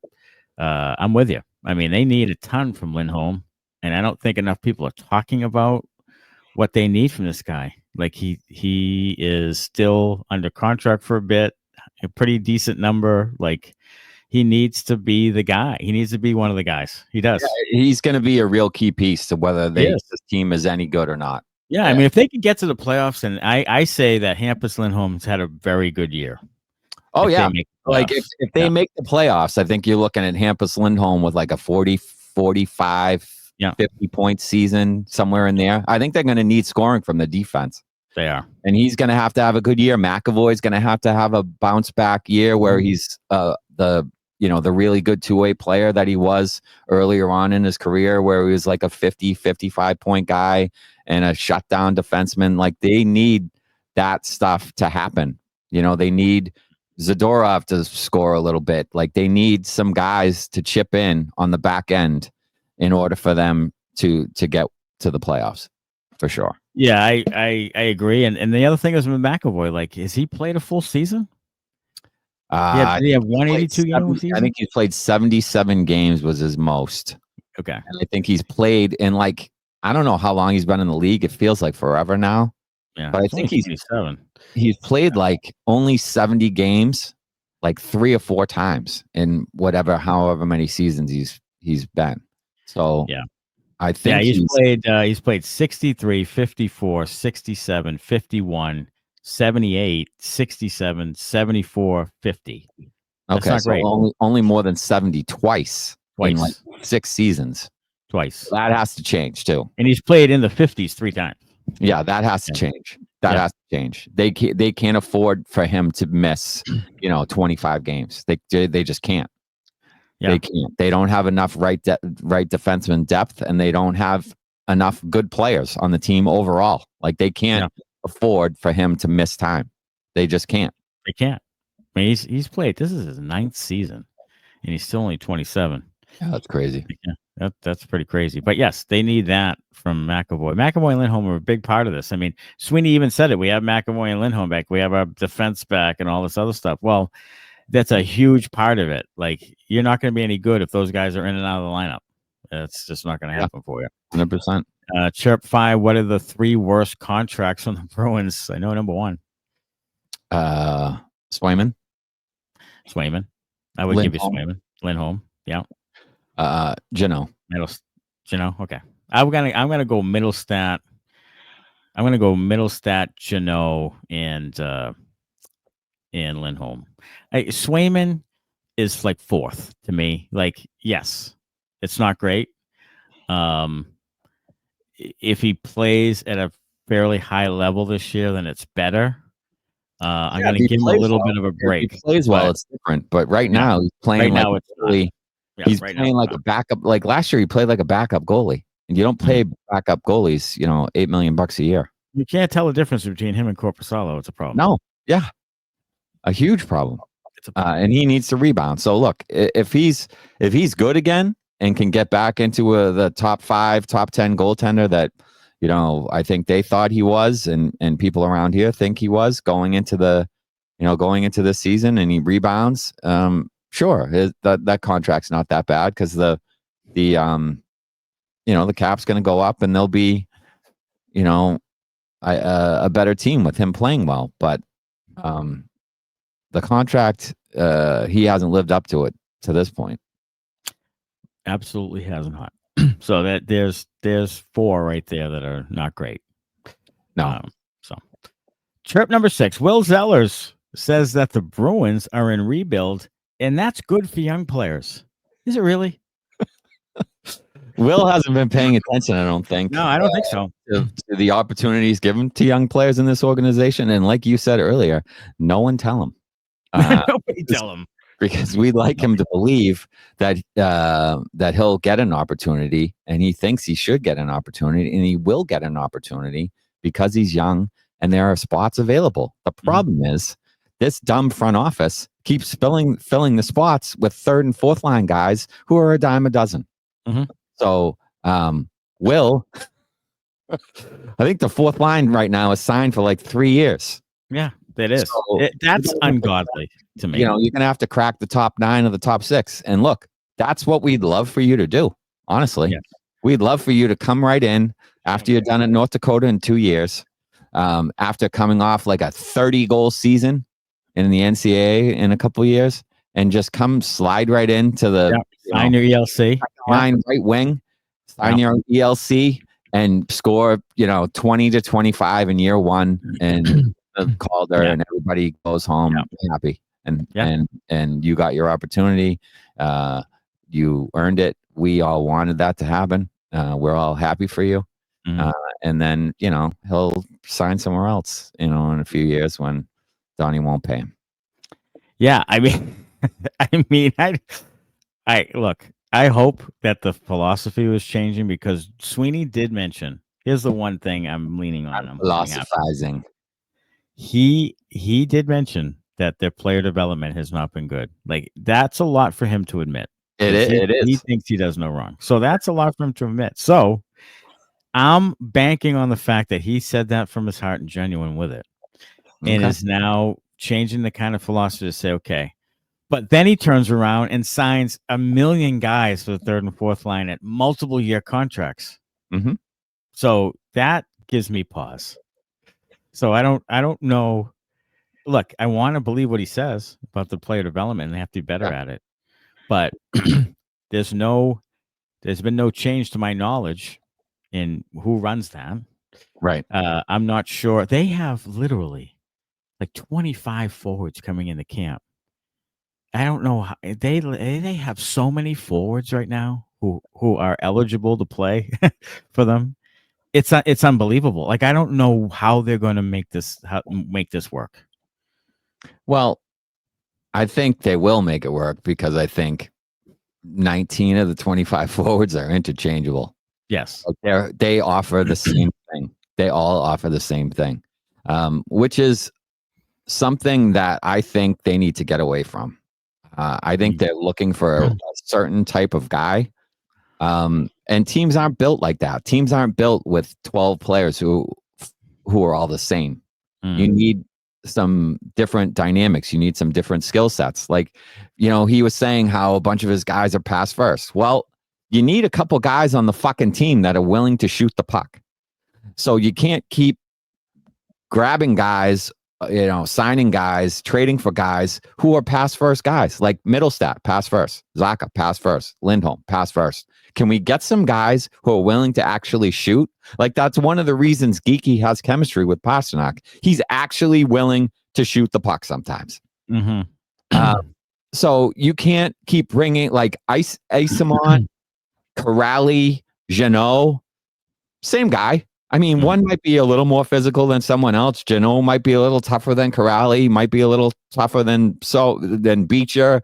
I'm with you. I mean, they need a ton from Lindholm, and I don't think enough people are talking about what they need from this guy. Like he is still under contract for a bit, a pretty decent number. Like he needs to be the guy. He needs to be one of the guys. He does. Yeah, he's going to be a real key piece to whether this team is any good or not. Yeah, I mean, if they can get to the playoffs, and I say that Hampus Lindholm's had a very good year. Oh, yeah. Like if they make the playoffs, I think you're looking at Hampus Lindholm with like a 40, 45, 50 point season, somewhere in there. I think they're going to need scoring from the defense. They are. And he's going to have a good year. McAvoy's going to have a bounce back year where he's the really good two-way player that he was earlier on in his career, where he was like a 50, 55 point guy and a shutdown defenseman. Like they need that stuff to happen. They need Zadorov to score a little bit. Like they need some guys to chip in on the back end in order for them to get to the playoffs, for sure. Yeah, I agree. And the other thing is with McAvoy, like, has he played a full season? Did he have 182 games? I think he's played 77 games was his most. Okay. And I think he's played in I don't know how long he's been in the league. It feels like forever now. Yeah, but I think he's 27. He's played only 70 games, 3 or 4 times in however many seasons he's been. So yeah, I think he's played 63, 54, 67, 51, 78, 67, 74, 50. That's okay, not so great. Only more than 70 twice in 6 seasons. Twice. So that has to change too. And he's played in the 50s 3 times. Yeah, that has to change. That has to change. They can't afford for him to miss, 25 games. They just can't. Yeah. They can't. They don't have enough right defenseman depth, and they don't have enough good players on the team overall. Like they can't afford for him to miss time. They just can't. They can't. I mean, he's played. This is his 9th season, and he's still only 27. Yeah, that's crazy. Yeah, that's pretty crazy. But yes, they need that from McAvoy. McAvoy and Lindholm are a big part of this. I mean, Sweeney even said it. We have McAvoy and Lindholm back. We have our defense back and all this other stuff. Well, that's a huge part of it. Like, you're not going to be any good if those guys are in and out of the lineup. It's just not going to happen for you. 100%. Chirp 5, what are the 3 worst contracts on the Bruins? I know number 1. Swayman. I would give you Swayman. Lindholm. Yeah. Gino. Okay. I'm gonna go Middlestadt. I'm gonna go Middlestadt, Gino, and Lindholm. Swayman is like 4th to me. Like, yes, it's not great. If he plays at a fairly high level this year, then it's better. I'm gonna give him a little bit of a break. If he plays well, it's different. But right now, he's playing he's playing like a backup. Like last year, he played like a backup goalie, and you don't pay backup goalies, $8 million a year. You can't tell the difference between him and Korpisalo. It's a problem. No, yeah, a huge problem. And he needs to rebound. So look, if he's good again and can get back into the top 5, top 10 goaltender that I think they thought he was, and people around here think he was going into this season, and he rebounds. Sure, that contract's not that bad because the cap's going to go up, and they'll be a better team with him playing well. But the contract, he hasn't lived up to it to this point. Absolutely hasn't. So that there's 4 right there that are not great. No. So chirp number 6, Will Zellers says that the Bruins are in rebuild, and that's good for young players. Is it really? Will hasn't been paying attention, I don't think. No, I don't think so. To the opportunities given to young players in this organization. And like you said earlier, no one tell him. Nobody tell him. Because we'd like him to believe that that he'll get an opportunity, and he thinks he should get an opportunity, and he will get an opportunity because he's young and there are spots available. The problem is this dumb front office keeps filling the spots with third and fourth line guys who are a dime a dozen. Mm-hmm. So Will, I think the fourth line right now is signed for like 3 years. Yeah, that is. So, that's ungodly to me. You're going to have to crack the top 9 or the top 6. And look, that's what we'd love for you to do. Honestly, yes. We'd love for you to come right in after you're done at North Dakota in 2 years, after coming off like a 30-goal season in the NCAA in a couple of years, and just come slide right into the sign your ELC line, right wing, sign your ELC, and score 20 to 25 in year 1, and Calder, and everybody goes home happy, and you got your opportunity. You earned it. We all wanted that to happen. We're all happy for you. And then he'll sign somewhere else in a few years when Donnie won't pay him. Yeah, I mean I look, I hope that the philosophy was changing, because Sweeney did mention, here's the one thing I'm leaning on. I'm philosophizing. He did mention that their player development has not been good. Like, that's a lot for him to admit. It is. He thinks he does no wrong. So that's a lot for him to admit. So I'm banking on the fact that he said that from his heart and genuine with it. And is now changing the kind of philosophy to say, okay. But then he turns around and signs 1 million guys for the third and fourth line at multiple year contracts. Mm-hmm. So that gives me pause. So I don't know. Look, I want to believe what he says about the player development, and they have to be better at it. But there's been no change to my knowledge in who runs that. Right. I'm not sure. They have literally like 25 forwards coming into camp. I don't know how they have so many forwards right now who are eligible to play for them. It's unbelievable. Like, I don't know how they're going to make this work. Well, I think they will make it work, because I think 19 of the 25 forwards are interchangeable. Yes, they offer the same thing. They all offer the same thing, which is something that I think they need to get away from. I think they're looking for a certain type of guy. And teams aren't built like that. Teams aren't built with 12 players who are all the same. You need some different dynamics. You need some different skill sets. Like, he was saying how a bunch of his guys are pass first. Well, you need a couple guys on the fucking team that are willing to shoot the puck. So you can't keep grabbing guys, signing guys, trading for guys who are pass first guys, like Middlestadt, pass first, Zacha, pass first, Lindholm, pass first. Can we get some guys who are willing to actually shoot? Like, that's one of the reasons Geekie has chemistry with Pastrnak. He's actually willing to shoot the puck sometimes. Mm-hmm. So you can't keep bringing like Isamon, Corrali, Jeannot, same guy. I mean, one might be a little more physical than someone else. Jeannot might be a little tougher than Corrali, might be a little tougher than Beecher.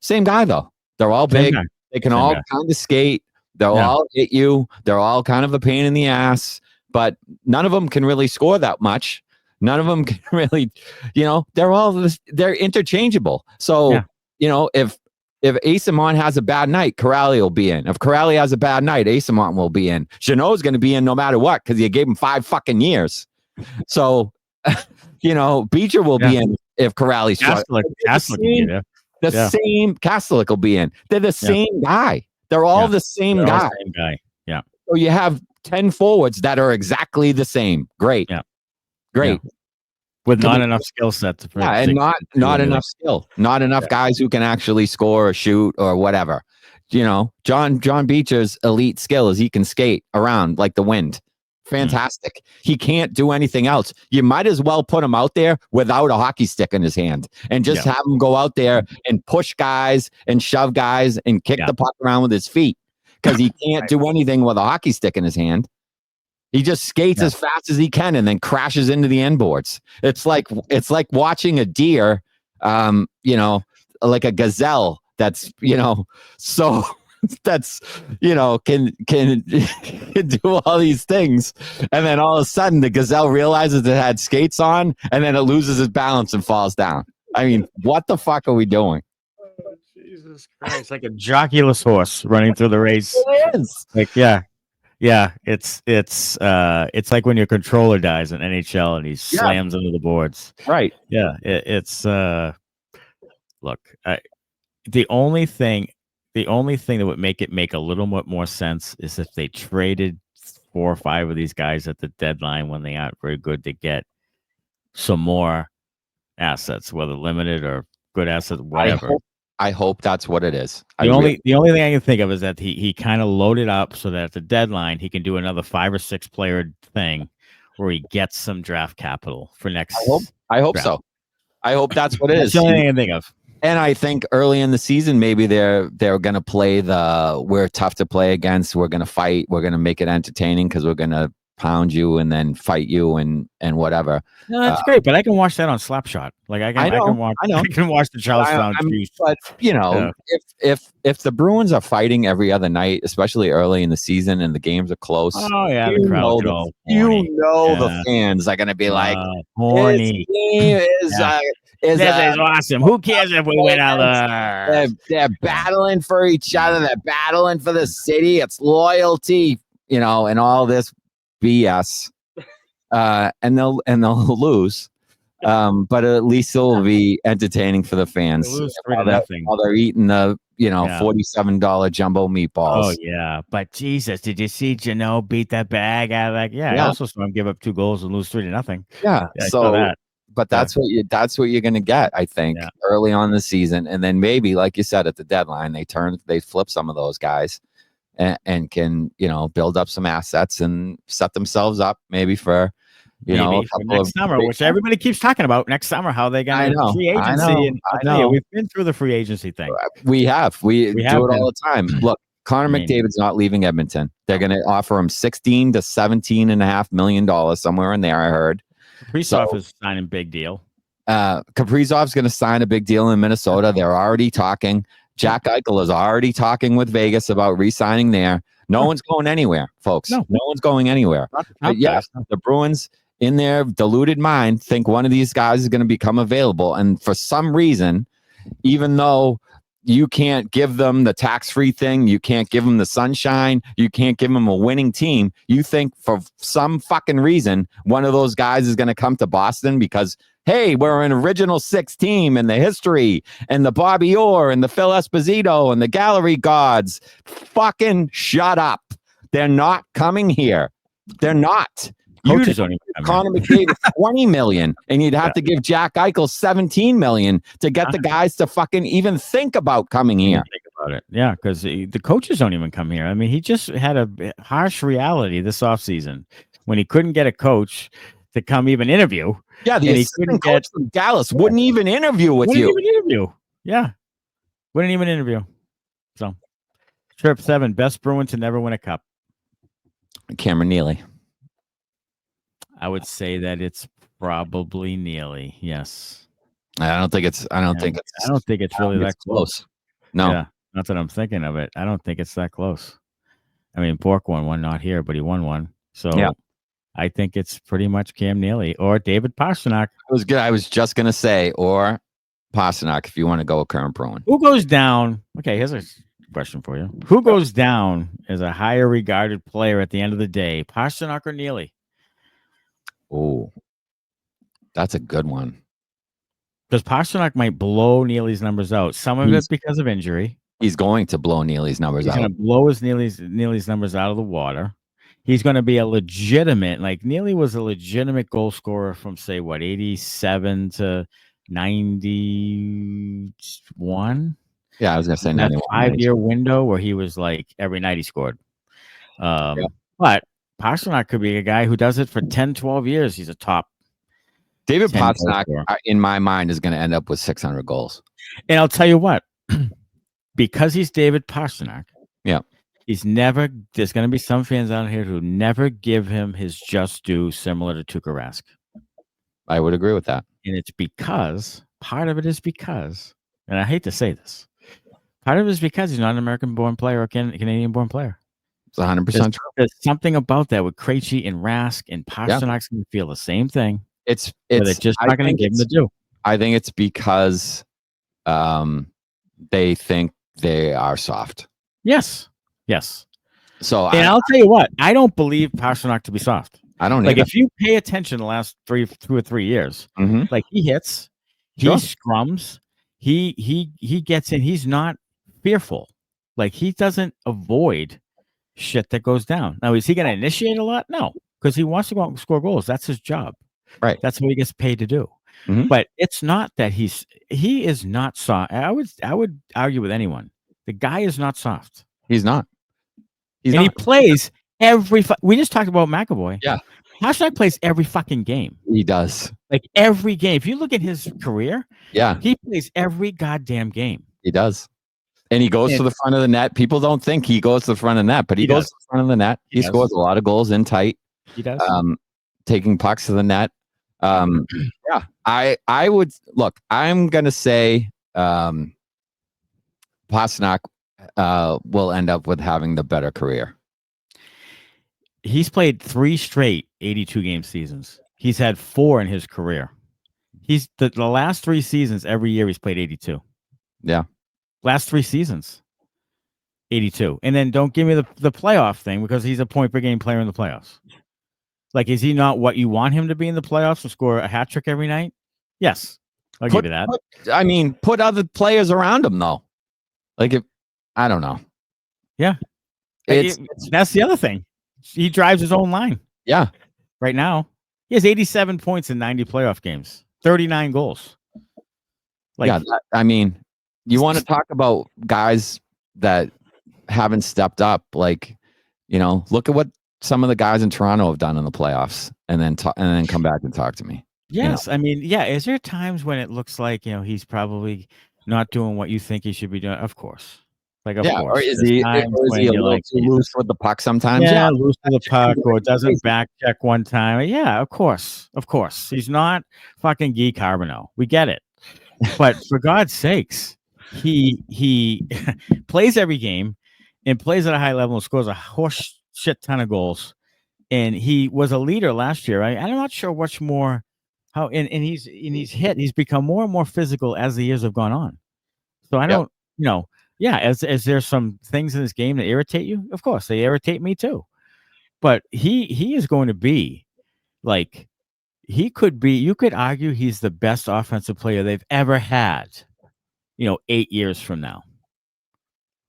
Same guy though. They're all big. They can all kind of skate. They'll all hit you. They're all kind of a pain in the ass, but none of them can really score that much. None of them can really, they're interchangeable. So, if Asamon has a bad night, Corrali will be in. If Corrali has a bad night, Asamon will be in. Jeannot's going to be in no matter what, because you gave him 5 fucking years. So, Beecher will be in if Corrali's same. Kastelic will be in. They're the same guy. They're all the same guy. Yeah. So you have 10 forwards that are exactly the same. Great. Yeah. Great. Yeah. With not enough skill set. And not enough skill. Not enough guys who can actually score or shoot or whatever. John Beecher's elite skill is he can skate around like the wind. fantastic. He can't do anything else. You might as well put him out there without a hockey stick in his hand and just have him go out there and push guys and shove guys and kick the puck around with his feet, because he can't do anything with a hockey stick in his hand. He just skates as fast as he can and then crashes into the end boards. It's like watching a deer, like a gazelle that's, so that's, can do all these things. And then all of a sudden the gazelle realizes it had skates on, and then it loses its balance and falls down. I mean, what the fuck are we doing? Oh, Jesus Christ. It's like a jockeyless horse running through the race. It is. Like, yeah, it's like when your controller dies in NHL and he slams into the boards. Right. Yeah, it's look, the only thing that would make it make a little bit more sense is if they traded 4 or 5 of these guys at the deadline when they aren't very good, to get some more assets, whether limited or good assets, whatever. I hope that's what it is. The only thing I can think of is that he kind of loaded up so that at the deadline he can do another 5 or 6 player thing where he gets some draft capital for next. I hope so. I hope that's what it is. That's the only thing I can think of. And I think early in the season, maybe they're going to play we're tough to play against. We're going to fight. We're going to make it entertaining because we're going to pound you and then fight you and whatever. No, that's great, but I can watch that on Slapshot. Like I can watch the Charlestown. But if the Bruins are fighting every other night, especially early in the season, and the games are close, the crowd the fans are going to be like, horny. This game is awesome. Who cares if we win out there? They're battling for each other. They're battling for the city. It's loyalty, and all this BS, and they'll lose, but at least it'll be entertaining for the fans while they're eating the $47 jumbo meatballs. Oh yeah, but Jesus, did you see Janot beat that bag out of that? Yeah, I also saw him give up 2 goals and lose 3-0. Yeah, so but that's what you're going to get, I think, early on in the season, and then maybe, like you said, at the deadline they flip some of those guys. And can build up some assets and set themselves up maybe for a couple next summer, which everybody keeps talking about next summer, how they're going to free agency. I know. We've been through the free agency thing. We do it all the time. Look, Connor McDavid's not leaving Edmonton. They're going to offer him $16 to $17.5 million somewhere in there, I heard. Kaprizov is signing a big deal. Kaprizov's going to sign a big deal in Minnesota. They're already talking. Jack Eichel is already talking with Vegas about re-signing there. No one's going anywhere, folks. No one's going anywhere. But yes, the Bruins, in their deluded mind, think one of these guys is going to become available. And for some reason, even though you can't give them the tax-free thing, you can't give them the sunshine, you can't give them a winning team, you think for some fucking reason one of those guys is going to come to Boston because, hey, we're an original 6 team in the history, and the Bobby Orr and the Phil Esposito and the Gallery Gods. Fucking shut up. They're not coming here. They're not. Coaches don't even come Connor McDavid $20 million, and you'd have to give Jack Eichel $17 million to get the guys to fucking even think about coming here. Think about it. Yeah, because the coaches don't even come here. I mean, he just had a harsh reality this offseason when he couldn't get a coach to come even interview. Yeah, the assistant coach from Dallas wouldn't even interview with you. Yeah, wouldn't even interview. So, Trip 7, best Bruin to never win a cup. Cameron Neely. I would say that it's probably Neely. Yes. I don't think it's really that close. No. Yeah, not that I'm thinking of it. I don't think it's that close. I mean, Bork won one, not here, but he won one. So I think it's pretty much Cam Neely or David Pastrnak. It was good. I was just going to say, or Pastrnak, if you want to go with current Bruin. Who goes down? Okay, here's a question for you. Who goes down as a higher regarded player at the end of the day, Pastrnak or Neely? Oh, that's a good one. Because Pastrnak might blow Neely's numbers out. Some of it because of injury. He's going to blow Neely's numbers out. He's going to blow Neely's numbers out of the water. He's going to be a legitimate, like Neely was a legitimate goal scorer from, say, 87 to 91? Yeah, I was going to say 91. 5-year window where he was like every night he scored. But Pastrnak could be a guy who does it for 10, 12 years. He's a top. David 10 goal Pastrnak, scorer. in my mind, is going to end up with 600 goals. And I'll tell you what, because he's David Pastrnak. Yeah. There's going to be some fans out here who never give him his just due, similar to Tuukka Rask. I would agree with that. And it's part of it is because, and I hate to say this, part of it is because he's not an American-born player or Canadian-born player. It's 100% true. There's something about that with Krejci and Rask, and Pasternak's going to feel the same thing. It's just not going to give him the due. I think it's because they think they are soft. Yes. So, and I'll tell you what, I don't believe Pastrnak to be soft. I don't like either. If you pay attention the last 2 or 3 years, like he hits, he scrums, he gets in. He's not fearful. Like he doesn't avoid shit that goes down. Now, is he going to initiate a lot? No, because he wants to go out and score goals. That's his job. Right. That's what he gets paid to do. But it's not that he is not soft. I would argue with anyone. The guy is not soft. He's not. He plays every. We just talked about McAvoy. Yeah. Pastrnak plays every fucking game. He does. Like every game. If you look at his career, yeah, he plays every goddamn game. He does. And he goes to the front of the net. People don't think he goes to the front of the net, but he goes to the front of the net. He scores a lot of goals in tight. He does. Taking pucks to the net. Yeah. I would look. I'm gonna say Pastrnak will end up with having the better career. He's played 3 straight 82-game seasons. He's had 4 in his career. He's the last 3 seasons, every year he's played 82. Yeah. Last 3 seasons, 82. And then don't give me the playoff thing, because he's a point-per-game player in the playoffs. Like, is he not what you want him to be in the playoffs and score a hat trick every night? Yes. I'll give you that. Put other players around him, though. Like, I don't know. Yeah. That's the other thing. He drives his own line. Yeah. Right now, he has 87 points in 90 playoff games, 39 goals. You want to talk about guys that haven't stepped up? Like, look at what some of the guys in Toronto have done in the playoffs, and then come back and talk to me. Yes, Is there times when it looks like he's probably not doing what you think he should be doing? Of course. Like, of course. Or is he a little too loose with the puck sometimes? Yeah, loose with the puck, or doesn't back check one time. Yeah, of course. He's not fucking Guy Carbonneau. We get it. But for God's sakes, he plays every game and plays at a high level and scores a horse shit ton of goals. And he was a leader last year. I'm not sure what's more how and he's become more and more physical as the years have gone on. So I don't, as there's some things in this game that irritate you. Of course, they irritate me too. But he is going to be like, you could argue he's the best offensive player they've ever had, 8 years from now.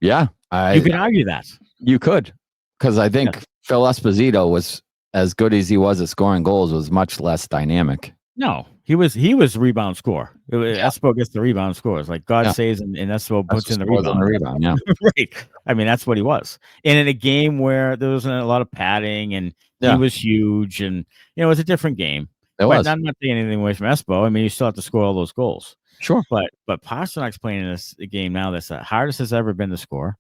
Yeah. You could argue that. You could. Because I think Phil Esposito was, as good as he was at scoring goals, was much less dynamic. No, he was rebound score. Espo gets the rebound scores. Like God saves and Espo puts in the rebound. Yeah. Right. That's what he was. And in a game where there wasn't a lot of padding and he was huge, and it was a different game. I'm not taking anything away from Espo. You still have to score all those goals. Sure. But Pasternak's playing in this game now that's the hardest has ever been to score.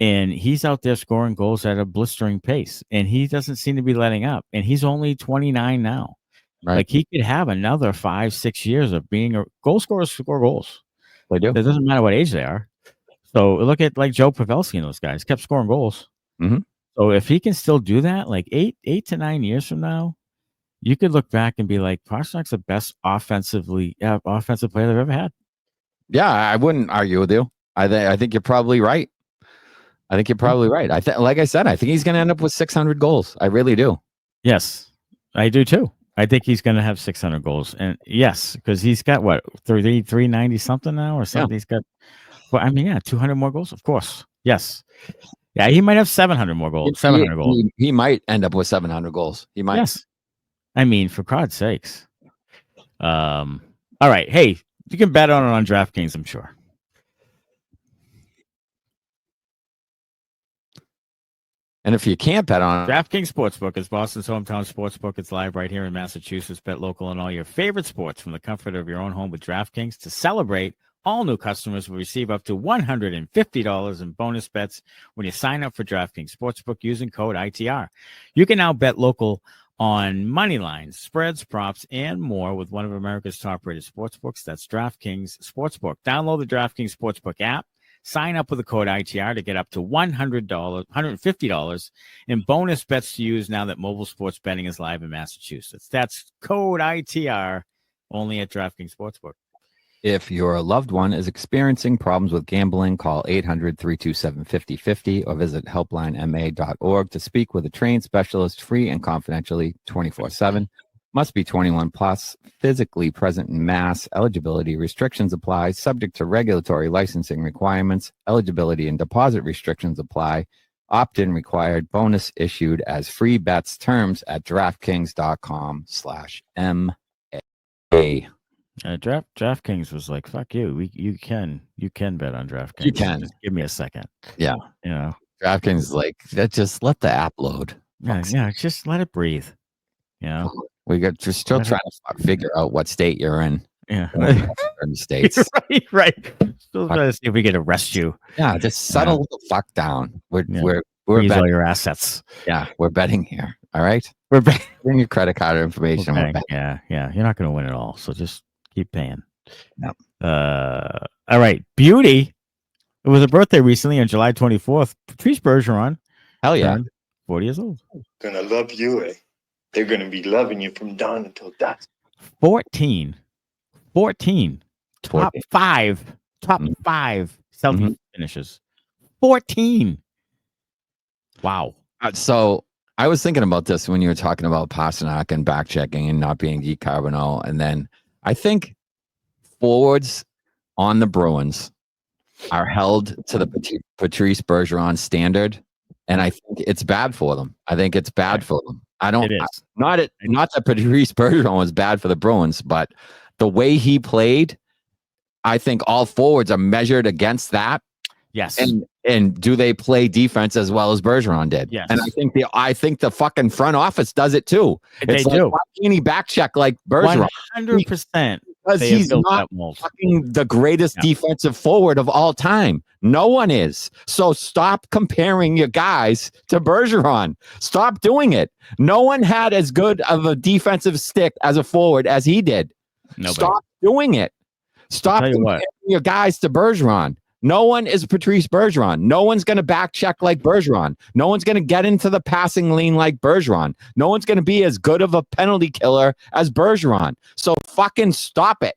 And he's out there scoring goals at a blistering pace. And he doesn't seem to be letting up. And he's only 29 now. Right. Like, he could have another 5-6 years of being a goal scorer. Score goals. They do. It doesn't matter what age they are. So look at like Joe Pavelski and those guys kept scoring goals. Mm-hmm. So if he can still do that, like 8 to 9 years from now, you could look back and be like, Pasternak's the best offensive player they've ever had. Yeah, I wouldn't argue with you. I think you're probably right. Like I said, I think he's going to end up with 600 goals. I really do. Yes, I do too. I think he's going to have 600 goals. And yes, because he's got 390 something now or something. Yeah. He's got, 200 more goals. Of course. Yes. Yeah, he might have 700 more goals. 700 goals. He might end up with 700 goals. He might. Yes. For God's sakes. All right. Hey, you can bet on it on DraftKings, I'm sure. And if you can't bet on DraftKings Sportsbook is Boston's hometown sportsbook. It's live right here in Massachusetts. Bet local on all your favorite sports from the comfort of your own home with DraftKings. To celebrate, all new customers will receive up to $150 in bonus bets when you sign up for DraftKings Sportsbook using code ITR. You can now bet local on money lines, spreads, props, and more with one of America's top-rated sportsbooks. That's DraftKings Sportsbook. Download the DraftKings Sportsbook app. Sign up with the code ITR to get up to $150 in bonus bets to use now that mobile sports betting is live in Massachusetts. That's code ITR only at DraftKings Sportsbook. If your loved one is experiencing problems with gambling, call 800-327-5050 or visit helplinema.org to speak with a trained specialist free and confidentially 24/7. Must be 21 plus, physically present in Mass. Eligibility restrictions apply, subject to regulatory licensing requirements. Eligibility and deposit restrictions apply. Opt-in required. Bonus issued as free bets. Terms at DraftKings.com/MA. DraftKings was like, fuck you. You can bet on DraftKings. You can. Just give me a second. Yeah. You know, DraftKings is like, just let the app load. Yeah, just let it breathe. You know, we're still trying to figure out what state you're in. Yeah. In states. right. Still trying to see if we can arrest you. Yeah, just settle the fuck down. We're freeze betting. All your assets. Yeah, we're betting here. All right? We're betting. Bring your credit card information. Yeah. You're not going to win it all, so just keep paying. Yep. All right. Beauty. It was a birthday recently on July 24th. Patrice Bergeron. Hell yeah. 40 years old. Gonna love you, eh? They're gonna be loving you from dawn until dusk. 14. Top five Celtics finishes. 14. Wow. So I was thinking about this when you were talking about Pastrnak and back checking and not being Guy Carbonneau. And then I think forwards on the Bruins are held to the Patrice Bergeron standard. And I think it's bad for them. I think it's bad for them. Not that Patrice Bergeron was bad for the Bruins, but the way he played, I think all forwards are measured against that. Yes. And do they play defense as well as Bergeron did? Yes. And I think the fucking front office does it too. They do. Why can't he back check like Bergeron? 100%. Because he's not fucking the greatest defensive forward of all time. No one is. So stop comparing your guys to Bergeron. Stop doing it. No one had as good of a defensive stick as a forward as he did. Nobody. Stop doing it. Stop comparing your guys to Bergeron. No one is Patrice Bergeron. No one's going to back check like Bergeron. No one's going to get into the passing lane like Bergeron. No one's going to be as good of a penalty killer as Bergeron. So fucking stop it.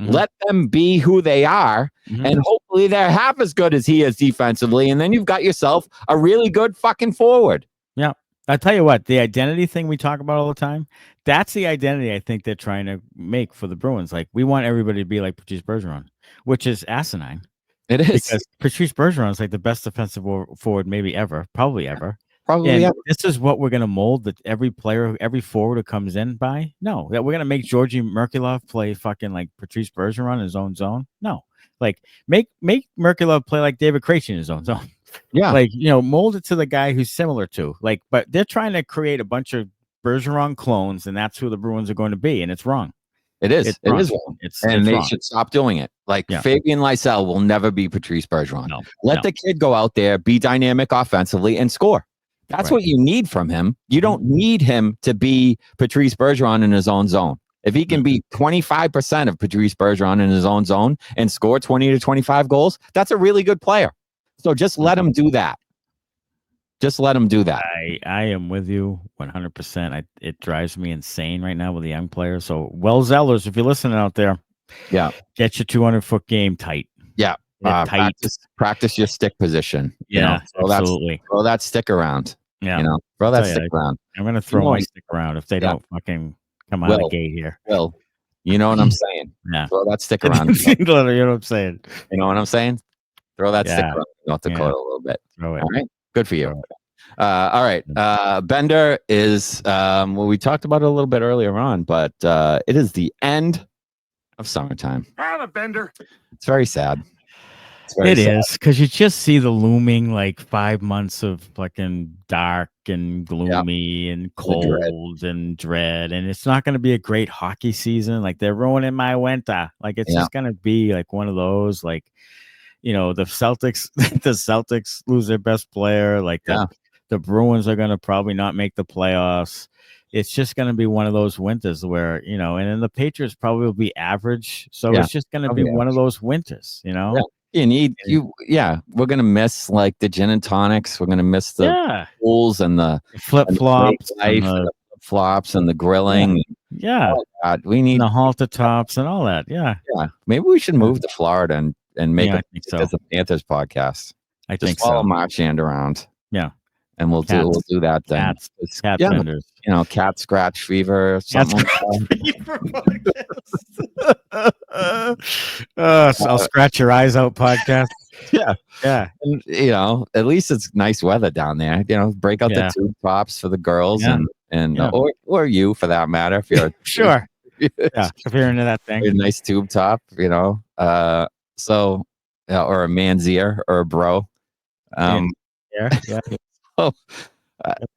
Mm-hmm. Let them be who they are. Mm-hmm. And hopefully they're half as good as he is defensively. And then you've got yourself a really good fucking forward. Yeah. I'll tell you what, the identity thing we talk about all the time, that's the identity I think they're trying to make for the Bruins. Like, we want everybody to be like Patrice Bergeron, which is asinine. It is. Because Patrice Bergeron is like the best defensive forward maybe ever, probably ever. Probably ever. This is what we're going to mold that every player, every forward who comes in by? No. That we're going to make Georgi Merkulov play fucking like Patrice Bergeron in his own zone? No. Like, make Merkulov play like David Krejci in his own zone. Yeah. Like, mold it to the guy who's similar to. Like, but they're trying to create a bunch of Bergeron clones, and that's who the Bruins are going to be, and it's wrong. It is. It is wrong. And they wrong. should stop doing it. Like, Fabian Lysell will never be Patrice Bergeron. No, Let the kid go out there, be dynamic offensively, and score. That's what you need from him. You don't need him to be Patrice Bergeron in his own zone. If he can be 25% of Patrice Bergeron in his own zone and score 20 to 25 goals, that's a really good player. So just let him do that. Just let him do that. I am with you 100%. It drives me insane right now with the young players. So, Zellers, if you're listening out there, get your 200-foot game tight. Yeah. Tight. Practice your stick position. Absolutely. Throw that stick around. Yeah. Throw that stick around. I'm going to throw my stick around if they don't fucking come out of the gate here. You know what I'm saying? Yeah. Throw that stick around. You know what I'm saying? You know what I'm saying? Throw that stick around North Dakota a little bit. Throw it. All right. Good for you. All right. Bender is, we talked about it a little bit earlier on, but it is the end of summertime. I'm a Bender. It's very sad. It is, because you just see the looming like 5 months of fucking dark and gloomy and cold and dread, and it's not going to be a great hockey season. Like, they're ruining my winter. Like, it's just going to be like one of those, like, the Celtics, the Celtics lose their best player. Like, the Bruins are going to probably not make the playoffs. It's just going to be one of those winters where, and then the Patriots probably will be average. So it's just going to be one of those winters, Yeah. We're going to miss like the gin and tonics. We're going to miss the pools and the flip-flops and the flops and the grilling. Yeah. Oh, God, we need the halter tops and all that. Yeah. Yeah. Maybe we should move to Florida and make it as a Panthers podcast. I Just think follow so. Marchand around. Yeah. And we'll do that then. Cat vendors. Cat scratch fever or something. I'll scratch your eyes out podcast. Yeah. And, at least it's nice weather down there. Break out the tube tops for the girls or you for that matter. If you're sure. If you're into that thing. A nice tube top, or a man's ear or a bro.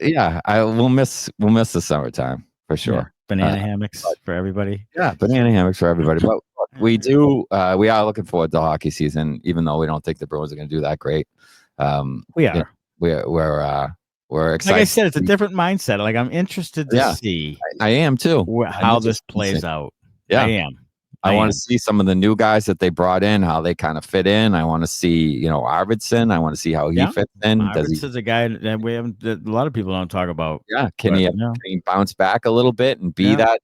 We'll miss the summertime for sure. Banana hammocks for everybody. Yeah, banana hammocks for everybody. But we are looking forward to hockey season, even though we don't think the Bruins are going to do that great. We are. We're excited. Like I said, it's a different mindset. Like, I'm interested to see. I am too. How this plays out. Yeah, I am. I want to see some of the new guys that they brought in, how they kind of fit in. I want to see, Arvidsson. I want to see how he fits in. Arvidsson's a guy that a lot of people don't talk about. Yeah, can he bounce back a little bit and be that,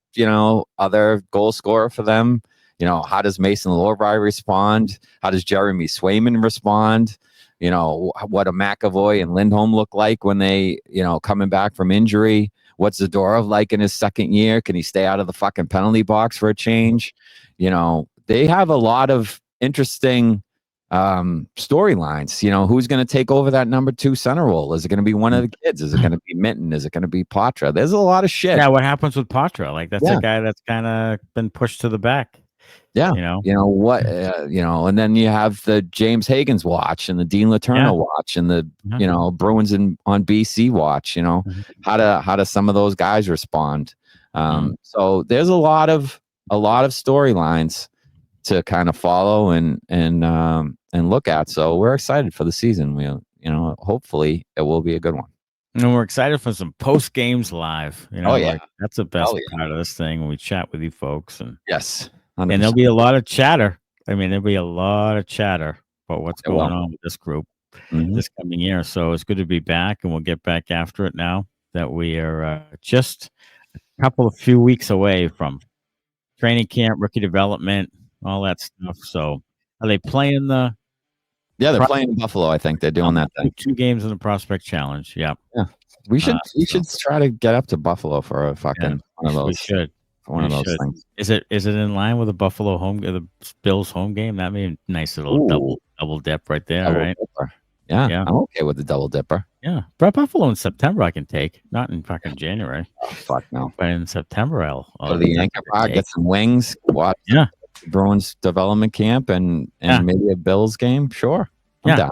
other goal scorer for them? How does Mason Lohrei respond? How does Jeremy Swayman respond? What a McAvoy and Lindholm look like when they, coming back from injury. What's Zadorov like in his second year? Can he stay out of the fucking penalty box for a change? They have a lot of interesting storylines. Who's going to take over that number 2 center role? Is it going to be one of the kids? Is it going to be Minton? Is it going to be Poitras? There's a lot of shit. Yeah, what happens with Poitras? Like, that's a guy that's kind of been pushed to the back. Yeah, and then you have the James Hagen's watch and the Dean Letourneau watch and the Bruins on BC watch. How do some of those guys respond? So there's a lot of storylines to kind of follow and look at. So we're excited for the season. Hopefully it will be a good one. And we're excited for some post games live. That's the best part of this thing when we chat with you folks. And yes. 100%. And there'll be a lot of chatter. There'll be a lot of chatter about what's going on with this group this coming year. So it's good to be back, and we'll get back after it now that we are just a few weeks away from training camp, rookie development, all that stuff. So are they playing the? Yeah, they're playing in Buffalo. I think they're doing that thing. 2 games in the Prospect Challenge. Yeah. We should try to get up to Buffalo for a fucking one of those. We should. One of those things. Is it in line with the Buffalo the Bills home game? That'd be a nice little double dip right there, right? Dipper. Yeah, I'm okay with the double dipper. Yeah, but Buffalo in September I can take, not in fucking January. Oh, fuck no. But in September I'll go to the Yankee Park, get some wings, watch Bruins development camp, and maybe a Bills game. Sure, I'm down.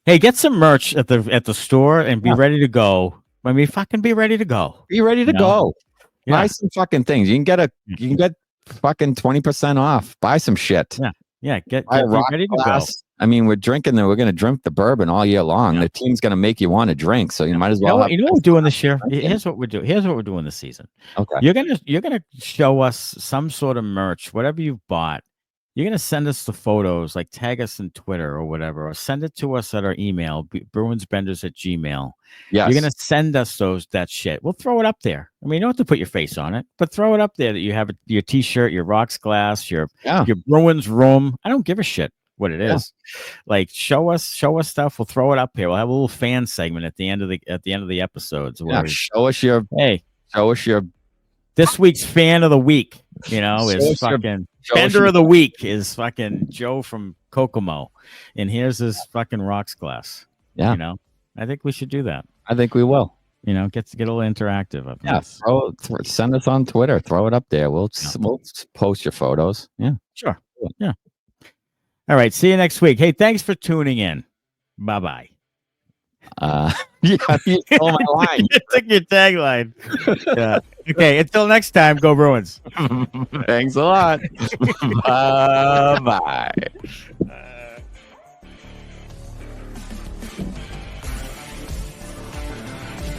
Hey, get some merch at the store and be ready to go. Fucking be ready to go. Be ready to go. Buy some fucking things. You can get fucking 20% off. Buy some shit. Yeah. Get ready to go. We're drinking we're going to drink the bourbon all year long. The team's going to make you want to drink, so you might as well. You know what we're doing this year? Here's what we're doing. Here's what we're doing this season. Okay. You're gonna show us some sort of merch, whatever you've bought. You're going to send us the photos, like tag us on Twitter or whatever, or send it to us at our email, bruinsbenders@gmail.com. Yes. You're going to send us that shit. We'll throw it up there. You don't have to put your face on it, but throw it up there that you have your T-shirt, your rocks glass, your Bruins room. I don't give a shit what it is. Like, show us stuff. We'll throw it up here. We'll have a little fan segment at the end of the episodes. Show us your this week's fan of the week, is fucking Bender of the week is fucking Joe from Kokomo. And here's his fucking rocks glass. Yeah. I think we should do that. I think we will. Get a little interactive. Send us on Twitter. Throw it up there. We'll post your photos. Yeah. Sure. Yeah. All right. See you next week. Hey, thanks for tuning in. Bye-bye. Yeah, you stole my line. You took your tagline. Yeah. Okay. Until next time, go Bruins. Thanks a lot. Bye-bye.